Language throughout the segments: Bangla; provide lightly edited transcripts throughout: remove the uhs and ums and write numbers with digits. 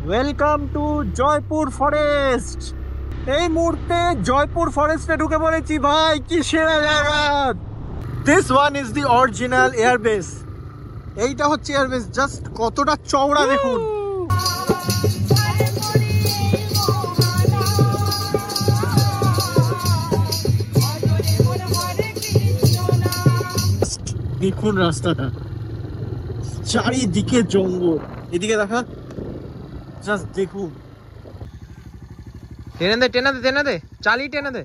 Welcome to Jaipur forest. এই মুহূর্তে জয়পুর ফরেস্টে ঢুকে পড়েছি ভাই, কি সেরা জায়গা! This one is the original airbase. এইটা হচ্ছে এয়ারবেস, জাস্ট কতটা চওড়া দেখুন। দেখুন রাস্তাটা, চারিদিকে জঙ্গল। এদিকে দেখা, জাস্ট দেখুন। টেনে দে টেনে দে টেনে দে, চালিয়ে টেনে দে।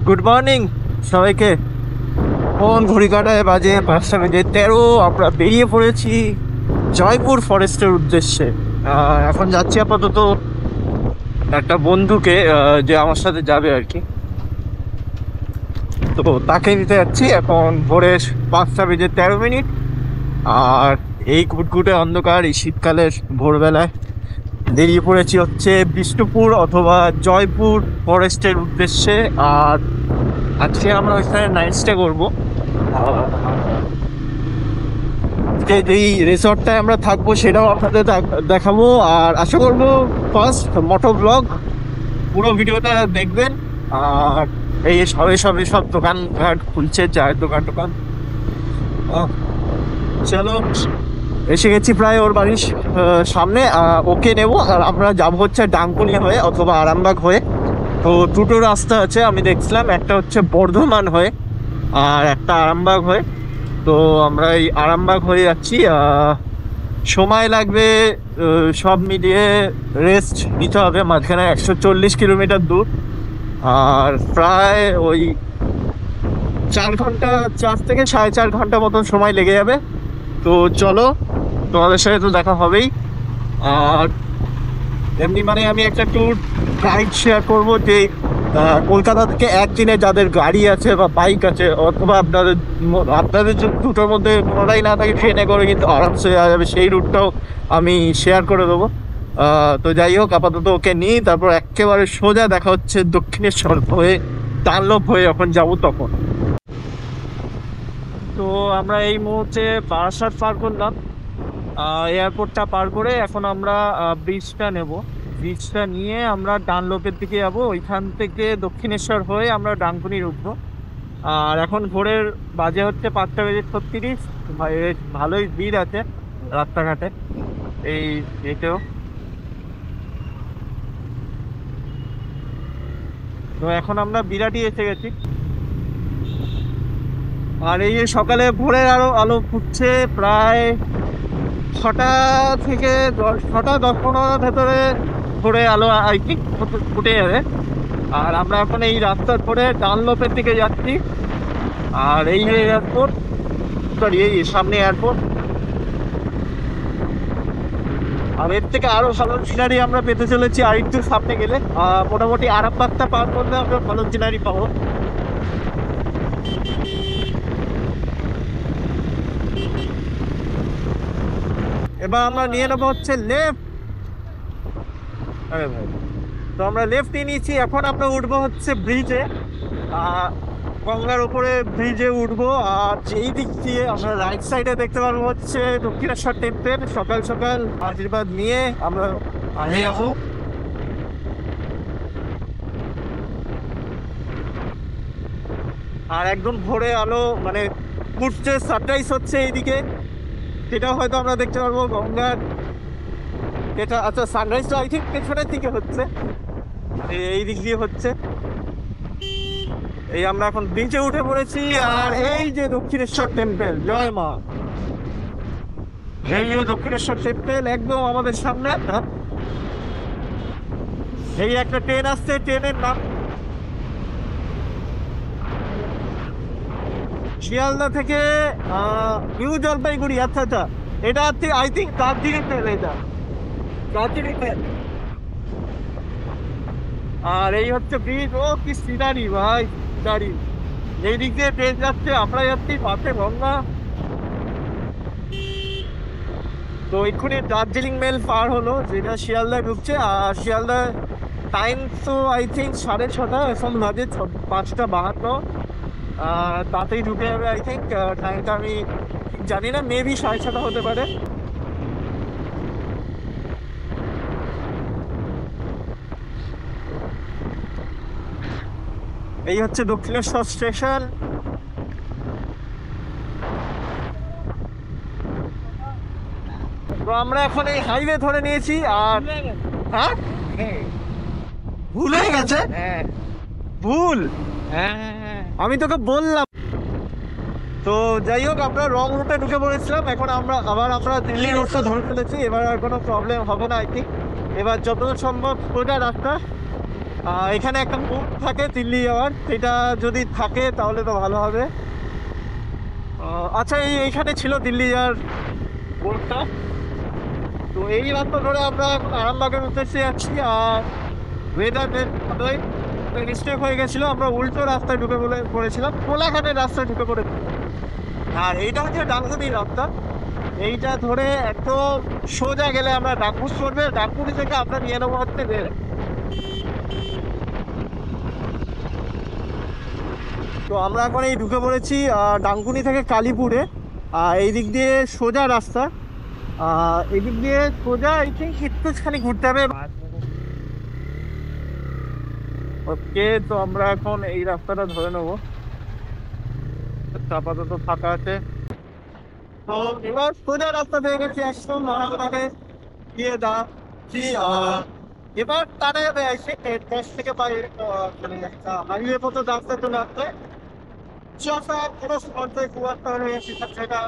গুড মর্নিং সবাইকে। কোন ঘড়ি কাটায় বাজে 5:13। আমরা বেরিয়ে পড়েছি জয়পুর ফরেস্টের উদ্দেশ্যে। এখন যাচ্ছি আপাতত একটা বন্ধুকে, যে আমার সাথে যাবে আর কি, তো তাকে নিতে যাচ্ছি। এখন ভোরের 5:13। আর এই ঘুটঘুটে অন্ধকার এই শীতকালের ভোরবেলায় বেরিয়ে পড়েছি হচ্ছে বিষ্ণুপুর অথবা জয়পুর ফরেস্টের উদ্দেশ্যে। আর আজকে আমরা ওইখানে নাইট স্টে করবো। যেই রিসর্টটায় আমরা থাকবো সেটাও আপনাদের দেখাবো। আর আশা করবো ফার্স্ট মোটো ব্লগ, পুরো ভিডিওটা দেখবেন। আর এই সব দোকানঘাট খুলছে, চায়ের দোকান। চলো, এসে গেছি প্রায় ওর বাড়ির সামনে। ওকে নেবো আর আমরা যাবো হচ্ছে ডানকুনি হয়ে অথবা আরামবাগ হয়ে। তো দুটো রাস্তা আছে আমি দেখছিলাম, একটা হচ্ছে বর্ধমান হয়ে আর একটা আরামবাগ হয়ে। তো আমরা এই আরামবাগ হয়ে যাচ্ছি। সময় লাগবে সব মিলিয়ে, রেস্ট নিতে হবে মাঝখানে। 140 কিলোমিটার দূর, আর প্রায় ওই 4 ঘন্টা, 4 থেকে 4.5 ঘন্টা মতন সময় লেগে যাবে। তো চলো, তোমাদের সাথে তো দেখা হবেই। আর এমনি মানে আমি একটা ট্যুর গাইড শেয়ার করবো, যে কলকাতা থেকে একদিনে যাদের গাড়ি আছে বা বাইক আছে, অথবা আপনাদের দুটোর মধ্যে কোনোটাই না থাকে, ট্রেনে করে কিন্তু আরামসে যাওয়া যাবে, সেই রুটটাও আমি শেয়ার করে দেবো। তো যাই হোক, আপাতত ওকে নিই, তারপর একেবারে সোজা দেখা হচ্ছে দক্ষিণেশ্বর হয়ে, ডানলপ হয়ে যখন যাবো তখন। তো আমরা এই মুহূর্তে বারাসাত পার করলাম, এয়ারপোর্টটা পার করে এখন আমরা ব্রিজটা নেব। ব্রিজটা নিয়ে আমরা ডানলপের দিকে যাবো, ওইখান থেকে দক্ষিণেশ্বর হয়ে আমরা ডানকুনি উঠবো। আর এখন ভোরের বাজে হচ্ছে 5:36। ভালোই ভিড় আছে রাস্তাঘাটে এই এতেও। তো এখন আমরা বিরাটি এসে গেছি। আর এই যে সকালে ভোরের আলো ফুটছে, প্রায় 6টা থেকে 6টা 10-15 ভেতরে ভোরে আলো আই থিঙ্ক ফুটে যাবে। আর আমরা এখন এই রাস্তার ধরে ডানলপের দিকে যাচ্ছি। আর এই যে এয়ারপোর্ট, সরি এই সামনে এয়ারপোর্ট। আর এর থেকে আরো ভালো সিনারি আমরা পেতে চলেছি আর একটু সামনে গেলে। মোটামুটি আরামবাগটা পার করলে আমরা ভালো সিনারি পাবো। এবার আমরা নিয়ে নেবো হচ্ছে লেফট। আরে ভাই, তো আমরা লেফট নিয়ে নিয়েছি। এখন আমরা উঠবো হচ্ছে ব্রিজে, গঙ্গার উপরে ব্রিজে উঠবো। আর যেই দিক দিয়ে আমরা রাইট সাইডে দেখতে পারবো হচ্ছে দক্ষিণেশ্বর টেম্পল। সকাল সকাল আশীর্বাদ নিয়ে আমরা আগে যাবো। আর একদম ভোরে আলো মানে ফুটছে, সানরাইজ হচ্ছে এইদিকে, সেটাও হয়তো আমরা দেখতে পারবো গঙ্গার। এটা আচ্ছা, সানরাইজটা আই থিঙ্ক পেছনের দিকে হচ্ছে, এই দিক দিয়ে হচ্ছে। এই আমরা এখন বিচে উঠে পড়েছি। আর এই যে দক্ষিণেশ্বর টেম্পল, জয় মা, এই যে দক্ষিণেশ্বর টেম্পল একদম আমাদের সামনে। এই একটা ট্রেন আসছে, ট্রেনের নাম শিয়ালদা থেকে নিউ জলপাইগুড়ি। আচ্ছা আচ্ছা, এটা হচ্ছে আই থিঙ্ক দার্জিলিং ট্রেন, এটা দার্জিলিং ট্রেন। আর এই হচ্ছে ব্রিজ। ও কি সিনারি ভাই, সিনারি! এই দিক দিয়ে ট্রেন যাচ্ছে, আমরা যাচ্ছি, পাশে গঙ্গা। তো এক্ষুনি দার্জিলিং মেল পার হলো, যেটা শিয়ালদায় ঢুকছে। আর শিয়ালদার টাইম তো আই থিঙ্ক 6:30, এখন বাজে 5:52। তাতেই ঢুকে যাবে আই থিঙ্ক। টাইমটা আমি জানি না, মেবি 6:30 হতে পারে। এই হচ্ছে দক্ষিণেশ্বর স্টেশন। তো আমরা এখন এই হাইওয়ে ধরে নিয়েছি। আর হ্যাঁ, ভুল হয়ে গেছে। ভুল, আমি তোকে বললাম। তো যাই হোক, আমরা রং রুটে ঢুকে পড়েছিলাম। এখন আমরা দিল্লি রোডটা ধরে ফেলেছি। এবার আর কোনো প্রবলেম হবে না আই থিঙ্ক। এবার যতদূর সম্ভব সোজা রাস্তা। এখানে একটা মুখ থাকে দিল্লি যাওয়ার, সেটা যদি থাকে তাহলে তো ভালো হবে। আচ্ছা, এইখানে ছিল দিল্লি যাওয়ার বোর্ডটা। তো এই রাস্তা ধরে আমরা এখন আরামবাগের উদ্দেশ্যে যাচ্ছি। আর ওয়েদার ভালোই, মিস্টেক হয়ে গেছিলো, আমরা উল্টো রাস্তায় ঢুকে পড়েছিলাম, কোলাঘাটের রাস্তায় ঢুকে পড়েছি। আর এইটা হচ্ছে ডানকুনির রাস্তা। এইটা ধরে একদম সোজা গেলে আমরা ডানকুনি পড়বে। ডানকুনি থেকে আমরা নিয়ে নেবো হচ্ছে রেল। তো আমরা এখন এই ঢুকে পড়েছি ডানকুনি থেকে কালীপুরে। এই দিক দিয়ে সোজা রাস্তা। এই দিক দিয়ে সোজা আই থিঙ্ক একটুখানি ঘুরতে হবে। ওকে, তো আমরা এখন এই রাস্তাটা ধরে নেবো, আপাতত ফাঁকা আছে। তো এবার সোজা রাস্তা পেয়ে গেছি একদম মহারাষ্ট্রকে দিয়ে দাঁড়ি। এবার টানা যাবে 10 থেকে 5 হাইওয়ে মতো রাস্তা চলে আসছে। চষা পুরো স্পর্ধায় খুব একটা হয়ে গেছে সেটা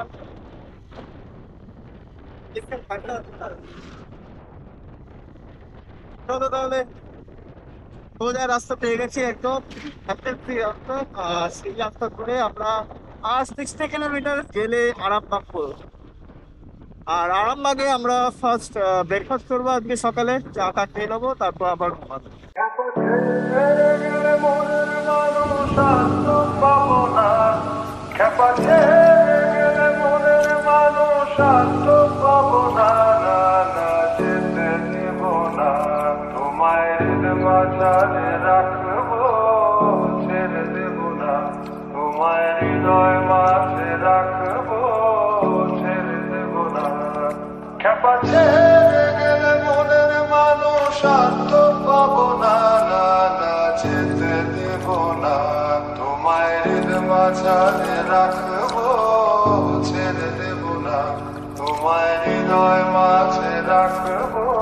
তাহলে সোজা রাস্তা পেয়ে গেছি একদম রাস্তা। সেই রাস্তা ধরে আমরা আর 60 কিলোমিটার গেলে আরামবাগ পড়বো। আর আরামবাগে আমরা ফার্স্ট ব্রেকফাস্ট করবো আজকে সকালে, চাটা খেয়ে নেবো, তারপর আবার ঘুমাবো। রাখবো, ছেড়ে দেব না তোমায়, হৃদয় মাঝে রাখবো, ছেড়ে দেব না। খেপা ছেড়ে গেলে মনের মানুষ আর তো পাবো না, না না যেতে দেব না তোমায়, হৃদয় মাঝে রাখবো, ছেড়ে দেব না তোমায়, হৃদয় মাঝে রাখবো, ছেড়ে দেব না তোমায়, হৃদয় মাঝে রাখবো,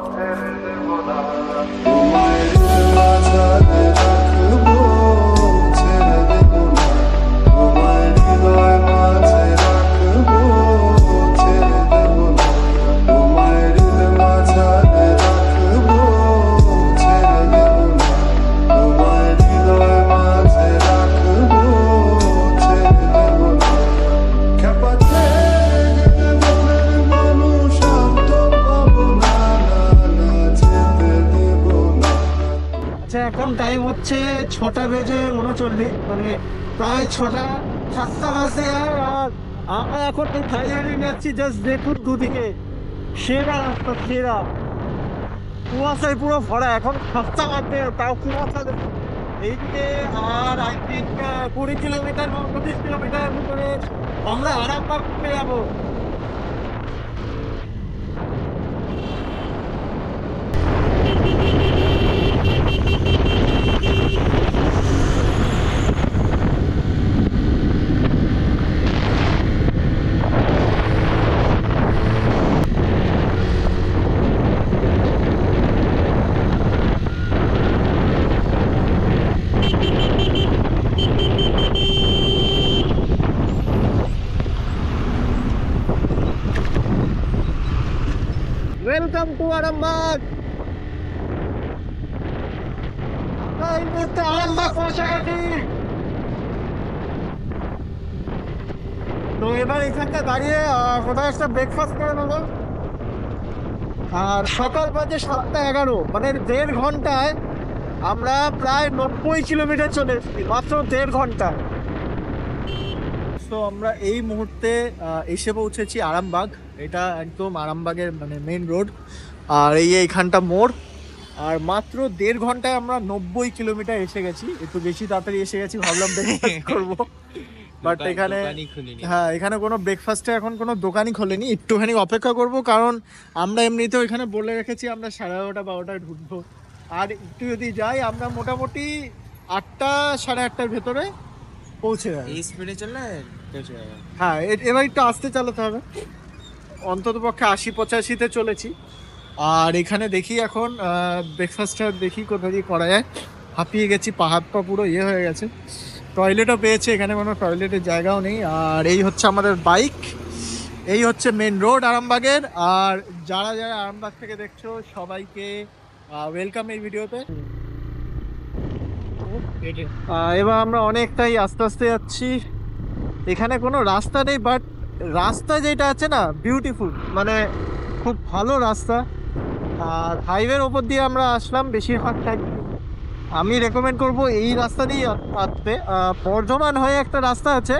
ছেড়ে দেব না তোমায়, হৃদয় মাঝে রাখবো, ছেড়ে দেব না তোমায়, হৃদয় মাঝে রাখবো, ছেড়ে দেব না তোমায়, হৃদয় মাঝে রাখবো, ছেড়ে দেব না। খেপা ছেড়ে গেলে মনের মানুষ আর তো পাবো না, না না যেতে দেব না। আচ্ছা, এখন টাইম হচ্ছে 6:39, মানে প্রায় 6:07 বাজে। আর আমরা এখন হাইওয়ে যাচ্ছি। জাস্ট দেখুন দুদিকে সেরা রাস্তা, সেরা কুয়াশায় পুরো ভরা। এখন 7টা বাজে, তাও কুয়াশা দেখুন এইদিকে। আর আই থিঙ্ক 20 কিলোমিটার বা 25 কিলোমিটার ভিতরে আমরা আরামবাগ পেয়ে যাবো। Welcome to Arambagh. এই মুহূর্তে আরামবাগ পৌঁছে গেছি। তো এবার এখানটা দাঁড়িয়ে কোথাও একটা ব্রেকফাস্ট করে নেবো। আর সকাল বাজে 7:11, মানে 1.5 ঘন্টায় আমরা প্রায় 90 কিলোমিটার চলে এসেছি, মাত্র 1.5 ঘন্টা। তো আমরা এই মুহূর্তে এসে পৌঁছেছি আরামবাগ। এটা একদম আরামবাগের মানে মেন রোড। আর এইখানটা মোড়। আর মাত্র 1.5 ঘন্টায় আমরা 90 কিলোমিটার এসে গেছি। একটু বেশি তাড়াতাড়ি এসে গেছি, ভাবলাম ব্রেকফাস্ট করবো, বাট এখানে হ্যাঁ এখানে কোনো ব্রেকফাস্টে এখন কোনো দোকানই খোলেনি। একটুখানি অপেক্ষা করব, কারণ আমরা এমনিতেও এখানে বলে রেখেছি আমরা 11:30-12টায় ঢুকবো। আর একটু যদি যাই আমরা মোটামুটি 8টা 8:30টার ভেতরে পৌঁছে যাবে। এই স্পিডে চললে হ্যাঁ এবার একটু আস্তে চালাতে হবে, অন্তত পক্ষে 80-85-তে চলেছি। আর এখানে দেখি এখন ব্রেকফাস্টটা দেখি কোথা দিয়ে করা যায়। হাঁপিয়ে গেছি, হাত পা পুরো ইয়ে হয়ে গেছে। টয়লেটও পেয়েছে, এখানে কোনো টয়লেটের জায়গাও নেই। আর এই হচ্ছে আমাদের বাইক, এই হচ্ছে মেন রোড আরামবাগের। আর যারা যারা আরামবাগ থেকে দেখছো সবাইকে ওয়েলকাম এই ভিডিওতে। এবার আমরা অনেকটাই আস্তে আস্তে যাচ্ছি। এখানে কোনো রাস্তা নেই, বাট রাস্তা যেটা আছে না বিউটিফুল, মানে খুব ভালো রাস্তা। আর হাইওয়ের ওপর দিয়ে আমরা আসলাম বেশিরভাগ টাইম। আমি রেকমেন্ড করব এই রাস্তা দিয়ে আসতে। বর্ধমান হয়ে একটা রাস্তা আছে,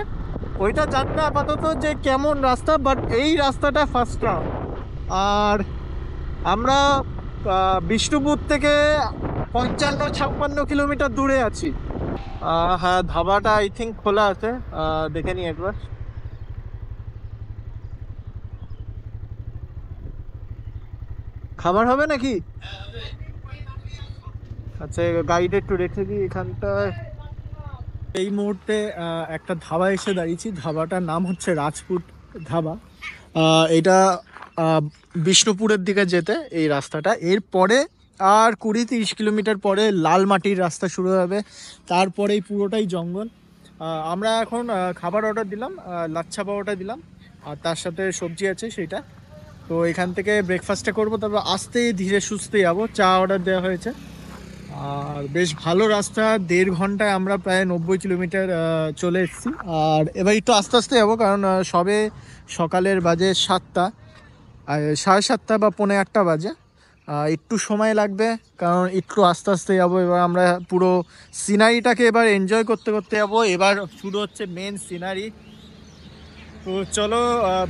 ওইটা জানি না আপাতত যে কেমন রাস্তা, বাট এই রাস্তাটা ফার্স্ট ক্লাস। আর আমরা বিষ্ণুপুর থেকে 55-56 কিলোমিটার দূরে আছি। হ্যাঁ ধাবাটা আই থিঙ্ক খোলা আছে, দেখে নিই একবার। খাবার হবে নাকি? আচ্ছা গাড়িটা একটু রেখে দিই এখানটায়। এই মুহূর্তে একটা ধাবা এসে দাঁড়িয়েছি। ধাবাটার নাম হচ্ছে রাজপুত ধাবা। এটা বিষ্ণুপুরের দিকে যেতে এই রাস্তাটা, এরপরে আর 20-30 কিলোমিটার পরে লাল মাটির রাস্তা শুরু হবে, তারপরেই পুরোটাই জঙ্গল। আমরা এখন খাবার অর্ডার দিলাম, লাচ্ছা পাওয়াটা দিলাম, আর তার সাথে সবজি আছে সেইটা। তো এখান থেকে ব্রেকফাস্টটা করবো, তারপর আস্তে ধীরে সুস্থে যাবো। চা অর্ডার দেওয়া হয়েছে। আর বেশ ভালো রাস্তা, 1.5 ঘন্টায় আমরা প্রায় 90 কিলোমিটার চলে এসেছি। আর এবার একটু আস্তে আস্তে যাবো, কারণ সবে সকালের বাজে 7টা, 7:30 বা 7:45 বাজে। একটু সময় লাগবে, কারণ একটু আস্তে আস্তে যাবো। এবার আমরা পুরো সিনারিটাকে এবার এনজয় করতে করতে যাবো। এবার শুরু হচ্ছে মেন সিনারি। তো চলো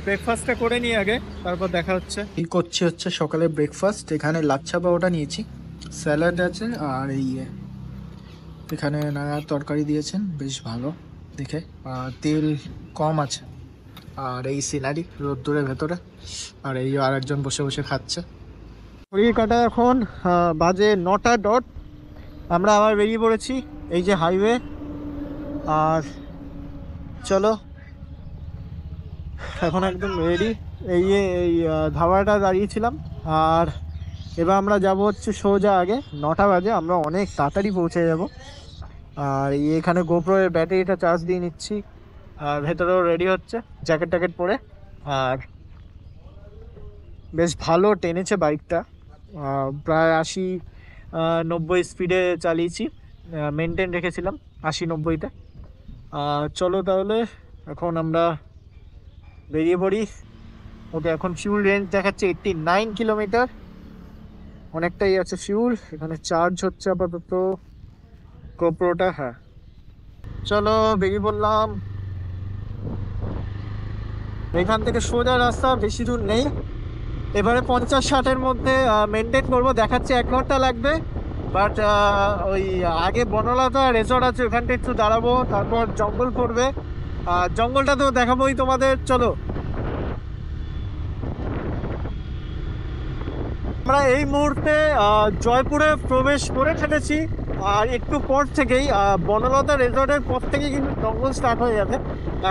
ব্রেকফাস্টটা করে নিই আগে, তারপর দেখা হচ্ছে। এই করছি হচ্ছে সকালে ব্রেকফাস্ট। এখানে লাচ্ছা পাওয়াটা নিয়েছি, স্যালাড আছে, আর এই এখানে নানা তরকারি দিয়েছেন, বেশ ভালো দেখে। তেল কম আছে। আর এই সিনারি রোদ্দুরের ভেতরে, আর এই আরেকজন বসে বসে খাচ্ছে। ঘড়ির কাটা এখন বাজে 9টা ডট। আমরা আবার বেরিয়ে পড়েছি, এই যে হাইওয়ে। আর চলো এখন একদম রেডি। এই ধাবাটা দাঁড়িয়েছিলাম। আর এবার আমরা যাব হচ্ছে সোজা আগে। 9টা বাজে, আমরা অনেক তাড়াতাড়ি পৌঁছে যাব। আর এখানে গোপ্রো এর ব্যাটারিটা চার্জ দিয়ে নিচ্ছি। আর ভেতরেও রেডি হচ্ছে জ্যাকেট ট্যাকেট পরে। আর বেশ ভালো টেনেছে বাইকটা, প্রায় 80-90 স্পিডে চালিয়েছি, মেনটেন রেখেছিলাম 80-90-তে। চলো তাহলে এখন আমরা বেরিয়ে পড়ি। ওকে এখন ফিউল রেঞ্জ দেখাচ্ছে 89 কিলোমিটার, অনেকটাই আছে ফিউল। এখানে চার্জ হচ্ছে আপাতত গোপ্রোটা। হ্যাঁ চলো বেরিয়ে পড়লাম। এখান থেকে সোজা রাস্তা, বেশি দূর নেই। এবারে 50-60-এর মধ্যে মেনটেন করবো, দেখাচ্ছে 1 ঘন্টা লাগবে। বাট ওই আগে বনলতা রেসর্ট আছে, ওখানটা একটু দাঁড়াবো, তারপর জঙ্গল পড়বে। জঙ্গলটা তো দেখাবোই তোমাদের, চলো। আমরা এই মুহূর্তে জয়পুরে প্রবেশ করে ফেলেছি। আর একটু পর থেকেই বনলতা রেসর্টের পর থেকে কিন্তু জঙ্গল স্টার্ট হয়ে যাবে।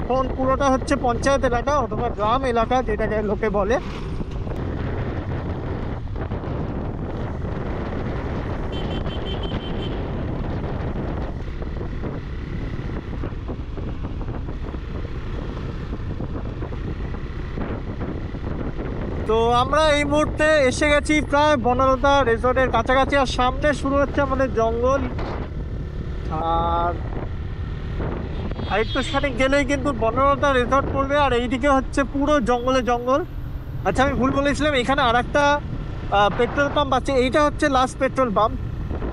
এখন পুরোটা হচ্ছে পঞ্চায়েত এলাকা অথবা গ্রাম এলাকা, যেটাকে লোকে বলে। তো আমরা এই মুহূর্তে এসে গেছি প্রায় বনলতা রিসর্টের কাছাকাছি। আর সামনে শুরু হচ্ছে আমাদের জঙ্গল। আর একটু সাথে গেলেই কিন্তু বনলতা রিসর্ট পড়বে। আর এইদিকে হচ্ছে পুরো জঙ্গলে জঙ্গল। আচ্ছা আমি ভুল বলেছিলাম, এখানে আর একটা পেট্রোল পাম্প আছে, এইটা হচ্ছে লাস্ট পেট্রোল পাম্প।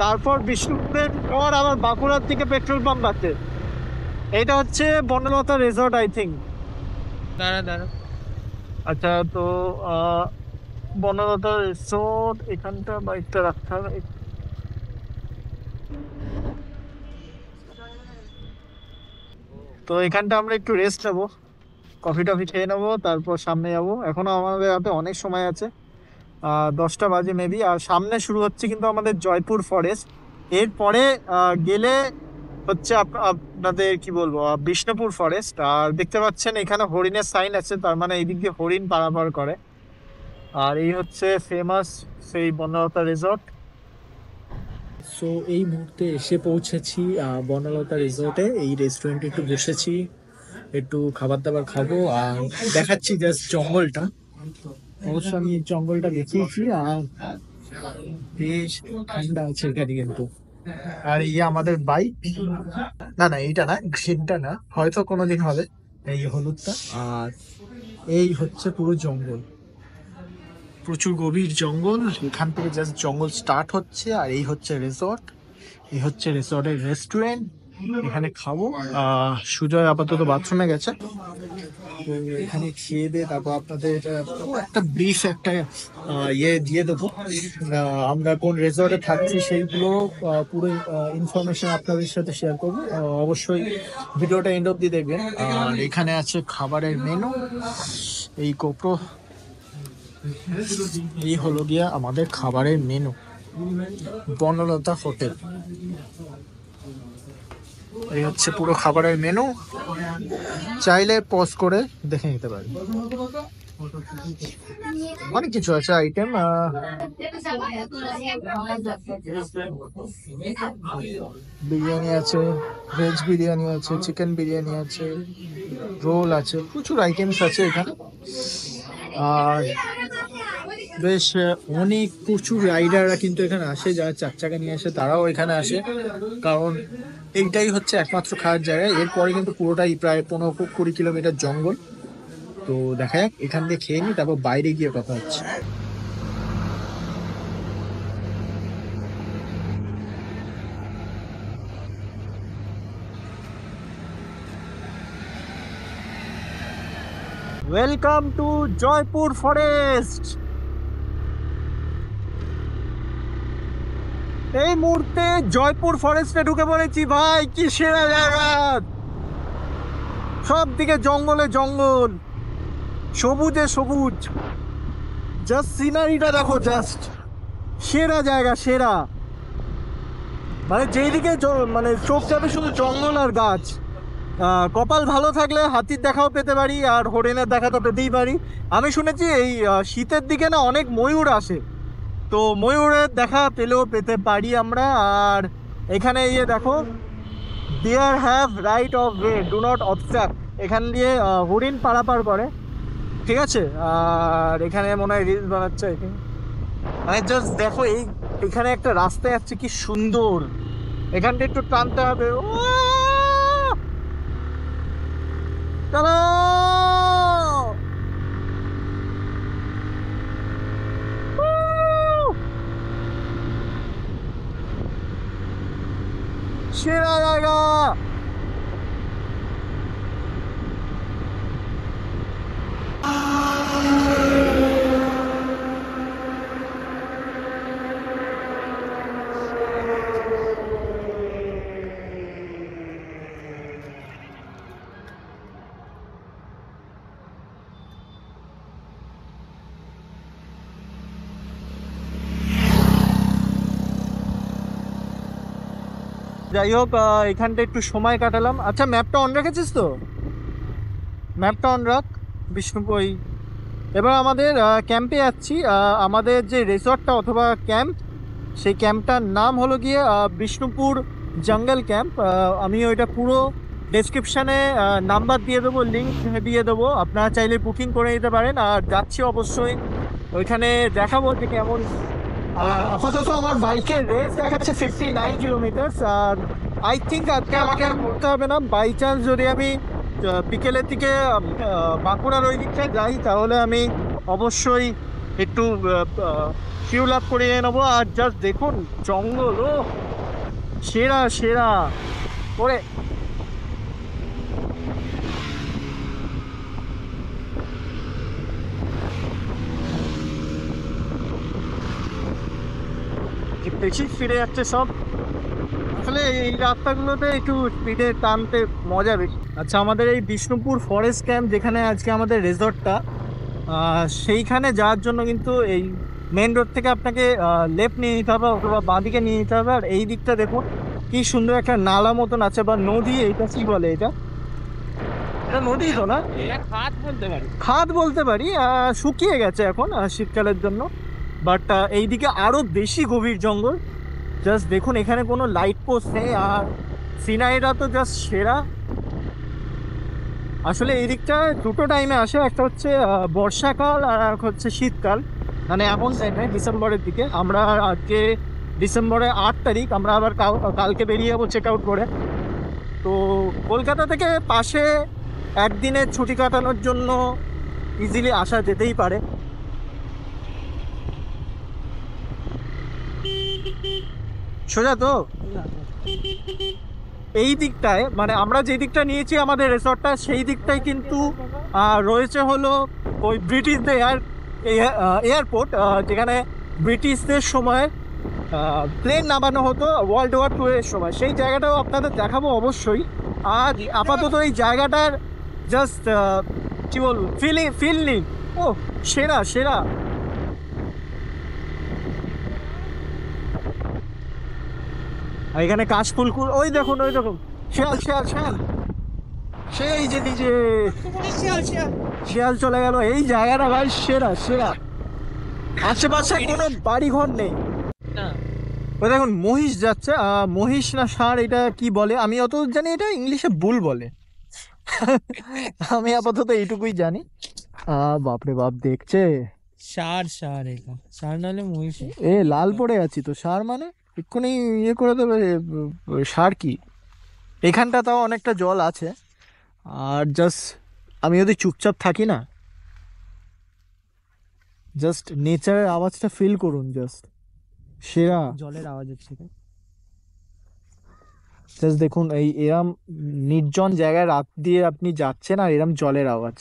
তারপর বিষ্ণুপুরের পর আবার বাঁকুড়ার দিকে পেট্রোল পাম্প আছে। এইটা হচ্ছে বনলতা রিসর্ট আই থিঙ্ক। দাঁড়া দাঁড়া, আচ্ছা, তো বনলতা রিসোর্ট, এখানটা বাইকটা রাখতে হবে। তো এখানটা আমরা একটু রেস্ট নেবো, কফি টফি খেয়ে নেবো, তারপর সামনে যাবো। এখনো আমাদের হাতে অনেক সময় আছে, 10টা বাজে মেবি। আর সামনে শুরু হচ্ছে কিন্তু আমাদের জয়পুর ফরেস্ট। এরপরে গেলে হচ্ছে আপনাদের কি বলবো, বিষ্ণুপুর ফরেস্ট। আর দেখতে পাচ্ছেন এখানে হরিণের সাইন আছে, তার মানে এই দিক দিয়ে হরিণ পারাপার করে। আর এই হচ্ছে ফেমাস সেই বনলতা রিসোর্ট। সো এই মুহূর্তে এসে পৌঁছেছি বনলতা রিসোর্টে। এই রেস্টুরেন্টে একটু বসেছি, একটু খাবার দাবার খাবো। আর দেখাচ্ছি জাস্ট জঙ্গলটা। অবশ্য আমি এই জঙ্গলটা দেখিয়েছি। আর বেশ ঠান্ডা আছে এখানে কিন্তু। আর এই আমাদের বাইক, না না এইটা না, গ্রিনটা না, হয়তো কোনোদিন হবে, এই হলুদটা। আর এই হচ্ছে পুরো জঙ্গল, প্রচুর গভীর জঙ্গল। এখান থেকে জাস্ট জঙ্গল স্টার্ট হচ্ছে। আর এই হচ্ছে রিসর্ট, এই হচ্ছে রিসর্টের রেস্টুরেন্ট। এখানে খাবো। সুজয় আপাতত বাথরুমে গেছে, তো এখানে খেয়ে দিয়ে তারপর আপনাদের একটা ব্রিফ একটা ইয়ে দিয়ে দেবো। আমরা কোন রিসর্টে থাকছি সেইগুলো পুরো ইনফরমেশন আপনাদের সাথে শেয়ার করবো। অবশ্যই ভিডিওটা এন্ড অব্দি দেখবেন। আর এখানে আছে খাবারের মেনু, এই কোপ্রো, এই হলো গিয়া আমাদের খাবারের মেনু, বনলতা হোটেল। এই হচ্ছে পুরো খাবারের মেনু, চাইলে পজ করে দেখে নিতে পারেন। অনেক কিছু আছে আইটেম। বিরিয়ানি আছে, ভেজ বিরিয়ানি আছে, চিকেন বিরিয়ানি আছে, রোল আছে, প্রচুর আইটেমস আছে এখানে। আর বেশ অনেক প্রচুর রাইডাররা কিন্তু এখানে আসে, যারা 4 চাকা নিয়ে আসে তারাও এখানে আসে, কারণ এইটাই হচ্ছে একমাত্র খাওয়ার জায়গা। এরপরে কিন্তু পুরোটাই প্রায় 15-20 কিলোমিটার জঙ্গল। তো দেখা যাক, এখান দিয়ে খেয়ে নিই, তারপর বাইরে গিয়ে কথা হচ্ছে। Welcome to Jaipur forest. এই মুহূর্তে জয়পুর ফরেস্টে ঢুকে পড়েছি ভাই, কি সেরা জায়গা! সব দিকে জঙ্গলে জঙ্গল, সবুজে সবুজ, জাস্ট সিনারিটা দেখো, জাস্ট সেরা জায়গা, সেরা। মানে যেদিকে মানে চোখ যাবে শুধু জঙ্গল আর গাছ। কপাল ভালো থাকলে হাতির দেখাও পেতে পারি, আর হরিণের দেখা তো পেতেই পারি। আমি শুনেছি এই শীতের দিকে না অনেক ময়ূর আসে, তো ময়ূরের দেখা পেলেও পেতে পারি আমরা। আর এখানে ইয়ে দেখো, deer have right of way, do not obstruct. এখান দিয়ে হরিণ পারাপার করে, ঠিক আছে। আর এখানে মনে হয় রিলস বানাচ্ছে এখানে। মানে জাস্ট দেখো, এখানে একটা রাস্তা যাচ্ছে, কি সুন্দর। এখানটা একটু টানতে হবে। চলো, সেরা জায়গা। যাই হোক, এখানটা একটু সময় কাটালাম। আচ্ছা, ম্যাপটা অন রেখেছিস তো? ম্যাপটা অন রাখ, বিষ্ণুপুর। এবার আমাদের ক্যাম্পে যাচ্ছি। আমাদের যে রিসর্টটা অথবা ক্যাম্প, সেই ক্যাম্পটার নাম হলো গিয়ে বিষ্ণুপুর জঙ্গল ক্যাম্প। আমি ওইটা পুরো ডেসক্রিপশানে নাম্বার দিয়ে দেবো, লিঙ্ক দিয়ে দেবো, আপনারা চাইলে বুকিং করে নিতে পারেন। আর যাচ্ছি অবশ্যই ওইখানে, দেখাবো যে কেমন। আপাতত আমার বাইকের রেস দেখাচ্ছে 59 কিলোমিটার। আর আই থিঙ্ক আজকে আমাকে আর করতে হবে না। বাই চান্স যদি আমি বিকেলের দিকে বাঁকুড়ার ওই দিকটায় যাই, তাহলে আমি অবশ্যই একটু ফিউল আপ করিয়ে নেবো। আর জাস্ট দেখুন জঙ্গল, ও সেরা সেরা করে। বেশি ফিরে যাচ্ছে সব। আসলে এই রাস্তাগুলোতে একটু স্পিডে টানতে মজা বেশি। আচ্ছা, আমাদের এই বিষ্ণুপুর ফরেস্ট ক্যাম্প যেখানে আজকে আমাদের রিসর্টটা, সেইখানে যাওয়ার জন্য কিন্তু এই মেন রোড থেকে আপনাকে লেফট নিয়ে নিতে হবে অথবা বাঁদিকে নিয়ে নিতে হবে। আর এই দিকটা দেখুন কি সুন্দর একটা নালা মতন আছে বা নদী, এটা কি বলে, এটা এটা নদী তো না, খাত বলতে পারি। খাদ বলতে পারি। শুকিয়ে গেছে এখন শীতকালের জন্য, বাট এইদিকে আরো বেশি গভীর জঙ্গল। জাস্ট দেখুন, এখানে কোনো লাইট পোস্ট নেই আর সিনারিটা তো জাস্ট সেরা। আসলে এই দিকটা দুটো টাইমে আসে, একটা হচ্ছে বর্ষাকাল আর এক হচ্ছে শীতকাল, মানে এমন টাইমে ডিসেম্বরের দিকে। আমরা আজকে ডিসেম্বরের 8 তারিখ, আমরা আবার কালকে বেরিয়ে যাবো চেক আউট করে। তো কলকাতা থেকে পাশে একদিনের ছুটি কাটানোর জন্য ইজিলি আসা যেতেই পারে। সোজা তো এই দিকটায়, মানে আমরা যে দিকটা নিয়েছি আমাদের রিসর্টটা, সেই দিকটায় কিন্তু রয়েছে হলো ওই ব্রিটিশদের এয়ারপোর্ট, যেখানে ব্রিটিশদের সময় প্লেন নামানো হতো World War II এর সময়। সেই জায়গাটাও আপনাদের দেখাবো অবশ্যই। আর আপাতত এই জায়গাটার জাস্ট কি বলবো, ফিল ও সেরা সেরা। আর এখানে কাশফুল, ওই দেখুন ওই দেখুন, শিয়াল শিয়াল শিয়াল, সেই যে নিজে শিয়াল চলে গেল। এই জায়গাটা ভাই সেরা সেরা, আশেপাশে কোনো বাড়ি ঘর নেই। ওই দেখুন মহিষ যাচ্ছে, মহিষ না ষাঁড় এটা কি বলে আমি অত জানি, এটা ইংলিশে বুল বলে। আমি আপাতত এইটুকুই জানি। বাপরে বাপ, দেখছে ষাঁড় ষাঁড়, এটা ষাঁড় নাহলে মহিষ। এ লাল পড়ে আছি তো, ষাঁড় মানে এক্ষুনি ইয়ে করে দেবে। ষাঁড় কি, এখানটা তাও অনেকটা জল আছে। আর জাস্ট আমি যদি চুপচাপ থাকি না, জাস্ট নেচারের আওয়াজটা ফিল করুন, জাস্ট সেরা। জলের আওয়াজ হচ্ছে। জাস্ট দেখুন, এই এরম নির্জন জায়গায় রাত দিয়ে আপনি যাচ্ছেন আর এরম জলের আওয়াজ।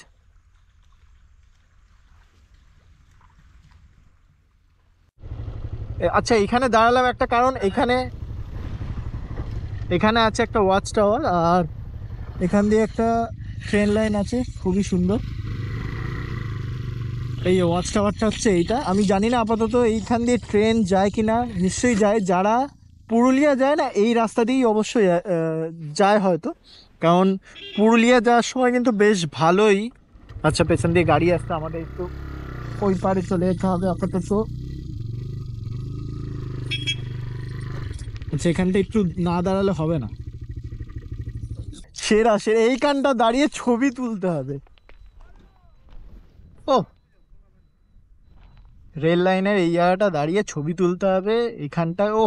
আচ্ছা, এখানে দাঁড়ালাম একটা কারণ, এখানে এখানে আছে একটা ওয়াচ টাওয়ার, আর এখান দিয়ে একটা ট্রেন লাইন আছে খুবই সুন্দর। এই ওয়াচ টাওয়ারটা হচ্ছে এইটা, আমি জানি না আপাতত এইখান দিয়ে ট্রেন যায় কিনা, নিশ্চয়ই যায়। যারা পুরুলিয়া যায় না এই রাস্তা দিয়েই অবশ্যই যায় হয়তো, কারণ পুরুলিয়া যাওয়ার সময় কিন্তু বেশ ভালোই। আচ্ছা, পেছন দিয়ে গাড়ি আসছে, আমাদের একটু ওই পারে চলে যেতে হবে আপাতত। আচ্ছা, এখানটা একটু না দাঁড়ালে হবে না। সেরা সেরা, এইখানটা দাঁড়িয়ে ছবি তুলতে হবে। ও, রেল লাইনের এই জায়গাটা দাঁড়িয়ে ছবি তুলতে হবে এখানটায়, ও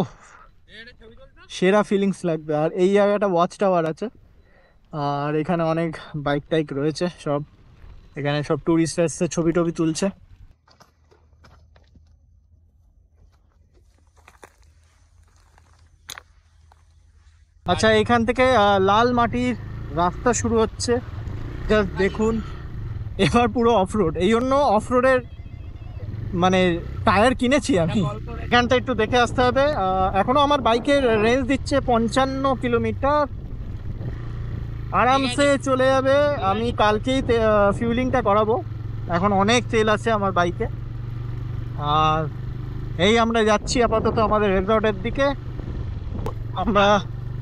সেরা ফিলিংস লাগবে। আর এই জায়গাটা ওয়াচ টাওয়ার আছে, আর এখানে অনেক বাইক টাইক রয়েছে সব, এখানে সব টুরিস্ট এসছে, ছবি টবি তুলছে। আচ্ছা, এখান থেকে লাল মাটির রাস্তা শুরু হচ্ছে, জাস্ট দেখুন। এবার পুরো অফরোড, এই জন্য অফরোডের মানে টায়ার কিনেছি আমি। এখানটা একটু দেখে আসতে হবে। এখনো আমার বাইকের রেঞ্জ দিচ্ছে 55 কিলোমিটার, আরামসে চলে যাবে। আমি কালকেই ফিউলিংটা করাবো, এখন অনেক তেল আছে আমার বাইকে। আর এই আমরা যাচ্ছি আপাতত আমাদের রিসর্টের দিকে। আমরা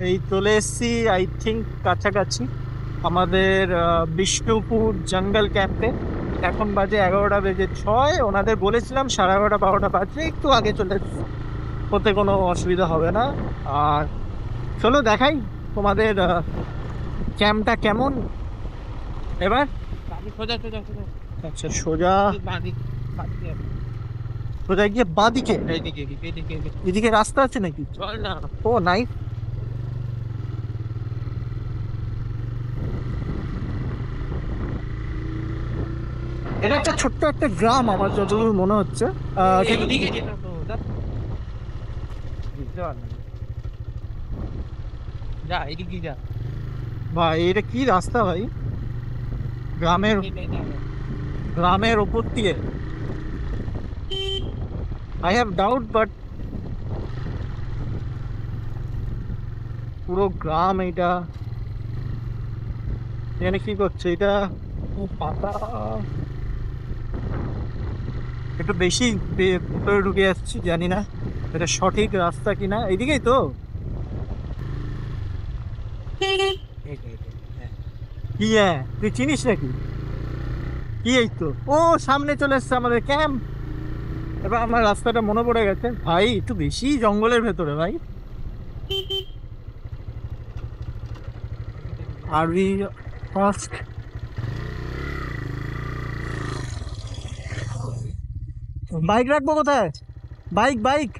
এই চলে এসেছি আই থিঙ্ক কাছাকাছি আমাদের বিষ্ণুপুর জঙ্গল ক্যাম্পে। এখন বাজে 11:06, ওনাদের বলেছিলাম 11:30 12টা বাজে, একটু আগে চলে এসেছি, ওতে কোনো অসুবিধা হবে না। আর চলো দেখাই তোমাদের ক্যাম্পটা কেমন এবার। সোজা সোজা সোজা। আচ্ছা, সোজা বাঁদিকে সোজা গিয়ে বাঁদিকে, এইদিকে এইদিকে এদিকে রাস্তা আছে নাকি? চল না। ও নাই, এটা একটা ছোট্ট একটা গ্রাম আমার যতদূর মনে হচ্ছে। এইদিকে যেটা তো বুঝতে পারলাম। যা এদিকে যা ভাই, এটা কি রাস্তা ভাই, গ্রামের ওপর দিয়ে? আই হ্যাভ ডাউট, বাট পুরো গ্রাম এটা। এখানে কি করছে এটা? ও পাতা, একটু বেশি ভিতরে ঢুকে যাচ্ছি, জানি না এটা সঠিক রাস্তা কিনা। এইদিকেই তো? কি হ্যাঁ, তুই চিনিস নাকি? কি এই তো, ও সামনে চলে এসছে আমাদের ক্যাম্প। এবার আমার রাস্তাটা মনে পড়ে গেছে ভাই, একটু বেশি জঙ্গলের ভেতরে ভাই। আর উই ফার্স্ট বাইক রাখবো কোথায়? বাইক বাইক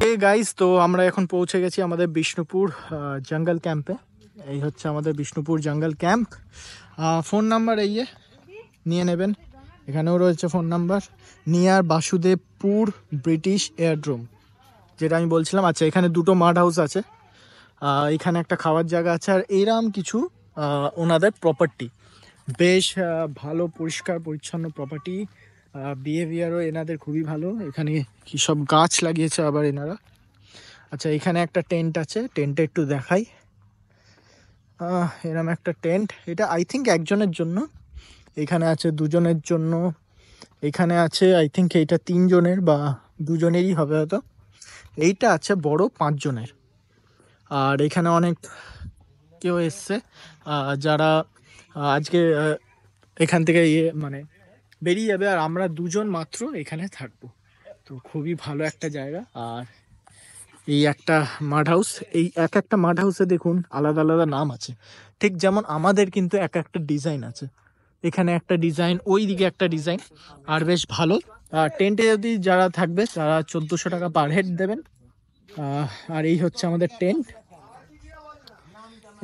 এই গাইস, তো আমরা এখন পৌঁছে গেছি আমাদের বিষ্ণুপুর জঙ্গল ক্যাম্পে। এই হচ্ছে আমাদের বিষ্ণুপুর জঙ্গল ক্যাম্প। ফোন নাম্বার এই নিয়ে নেবেন, এখানেও রয়েছে phone number. Near Basudevpur British aerodrome, যেটা আমি বলছিলাম। আচ্ছা, এখানে দুটো মাড হাউস আছে, এখানে একটা খাওয়ার জায়গা আছে, আর এরম কিছু ওনাদের প্রপার্টি। বেশ ভালো পরিষ্কার পরিচ্ছন্ন প্রপার্টি, বিহেভিয়ারও এনাদের খুবই ভালো। এখানে কি সব গাছ লাগিয়েছে আবার এনারা। আচ্ছা, এখানে একটা টেন্ট আছে, টেন্টে একটু দেখাই। এরম একটা টেন্ট, এটা আই থিঙ্ক একজনের জন্য। এখানে আছে দুজনের জন্য, এখানে আছে আই থিঙ্ক এইটা তিনজনের বা দুজনেরই হবে হয়তো। এইটা আছে বড় 5 জনের। আর এখানে অনেক কেউ এসছে যারা আজকে এখান থেকে মানে বেরিয়ে যাবে, আর আমরা দুজন মাত্র এখানে থাকবো। তো খুবই ভালো একটা জায়গা। আর এই একটা মাড হাউস, এই একটা মাড হাউসে দেখুন আলাদা আলাদা নাম আছে, ঠিক যেমন আমাদের কিন্তু একটা ডিজাইন আছে। এখানে একটা ডিজাইন, ওই দিকে একটা ডিজাইন, আর বেশ ভালো। টেন্টে যদি যারা থাকবে তারা 1400 টাকা পার হেড দেবেন। আর এই হচ্ছে আমাদের টেন্ট,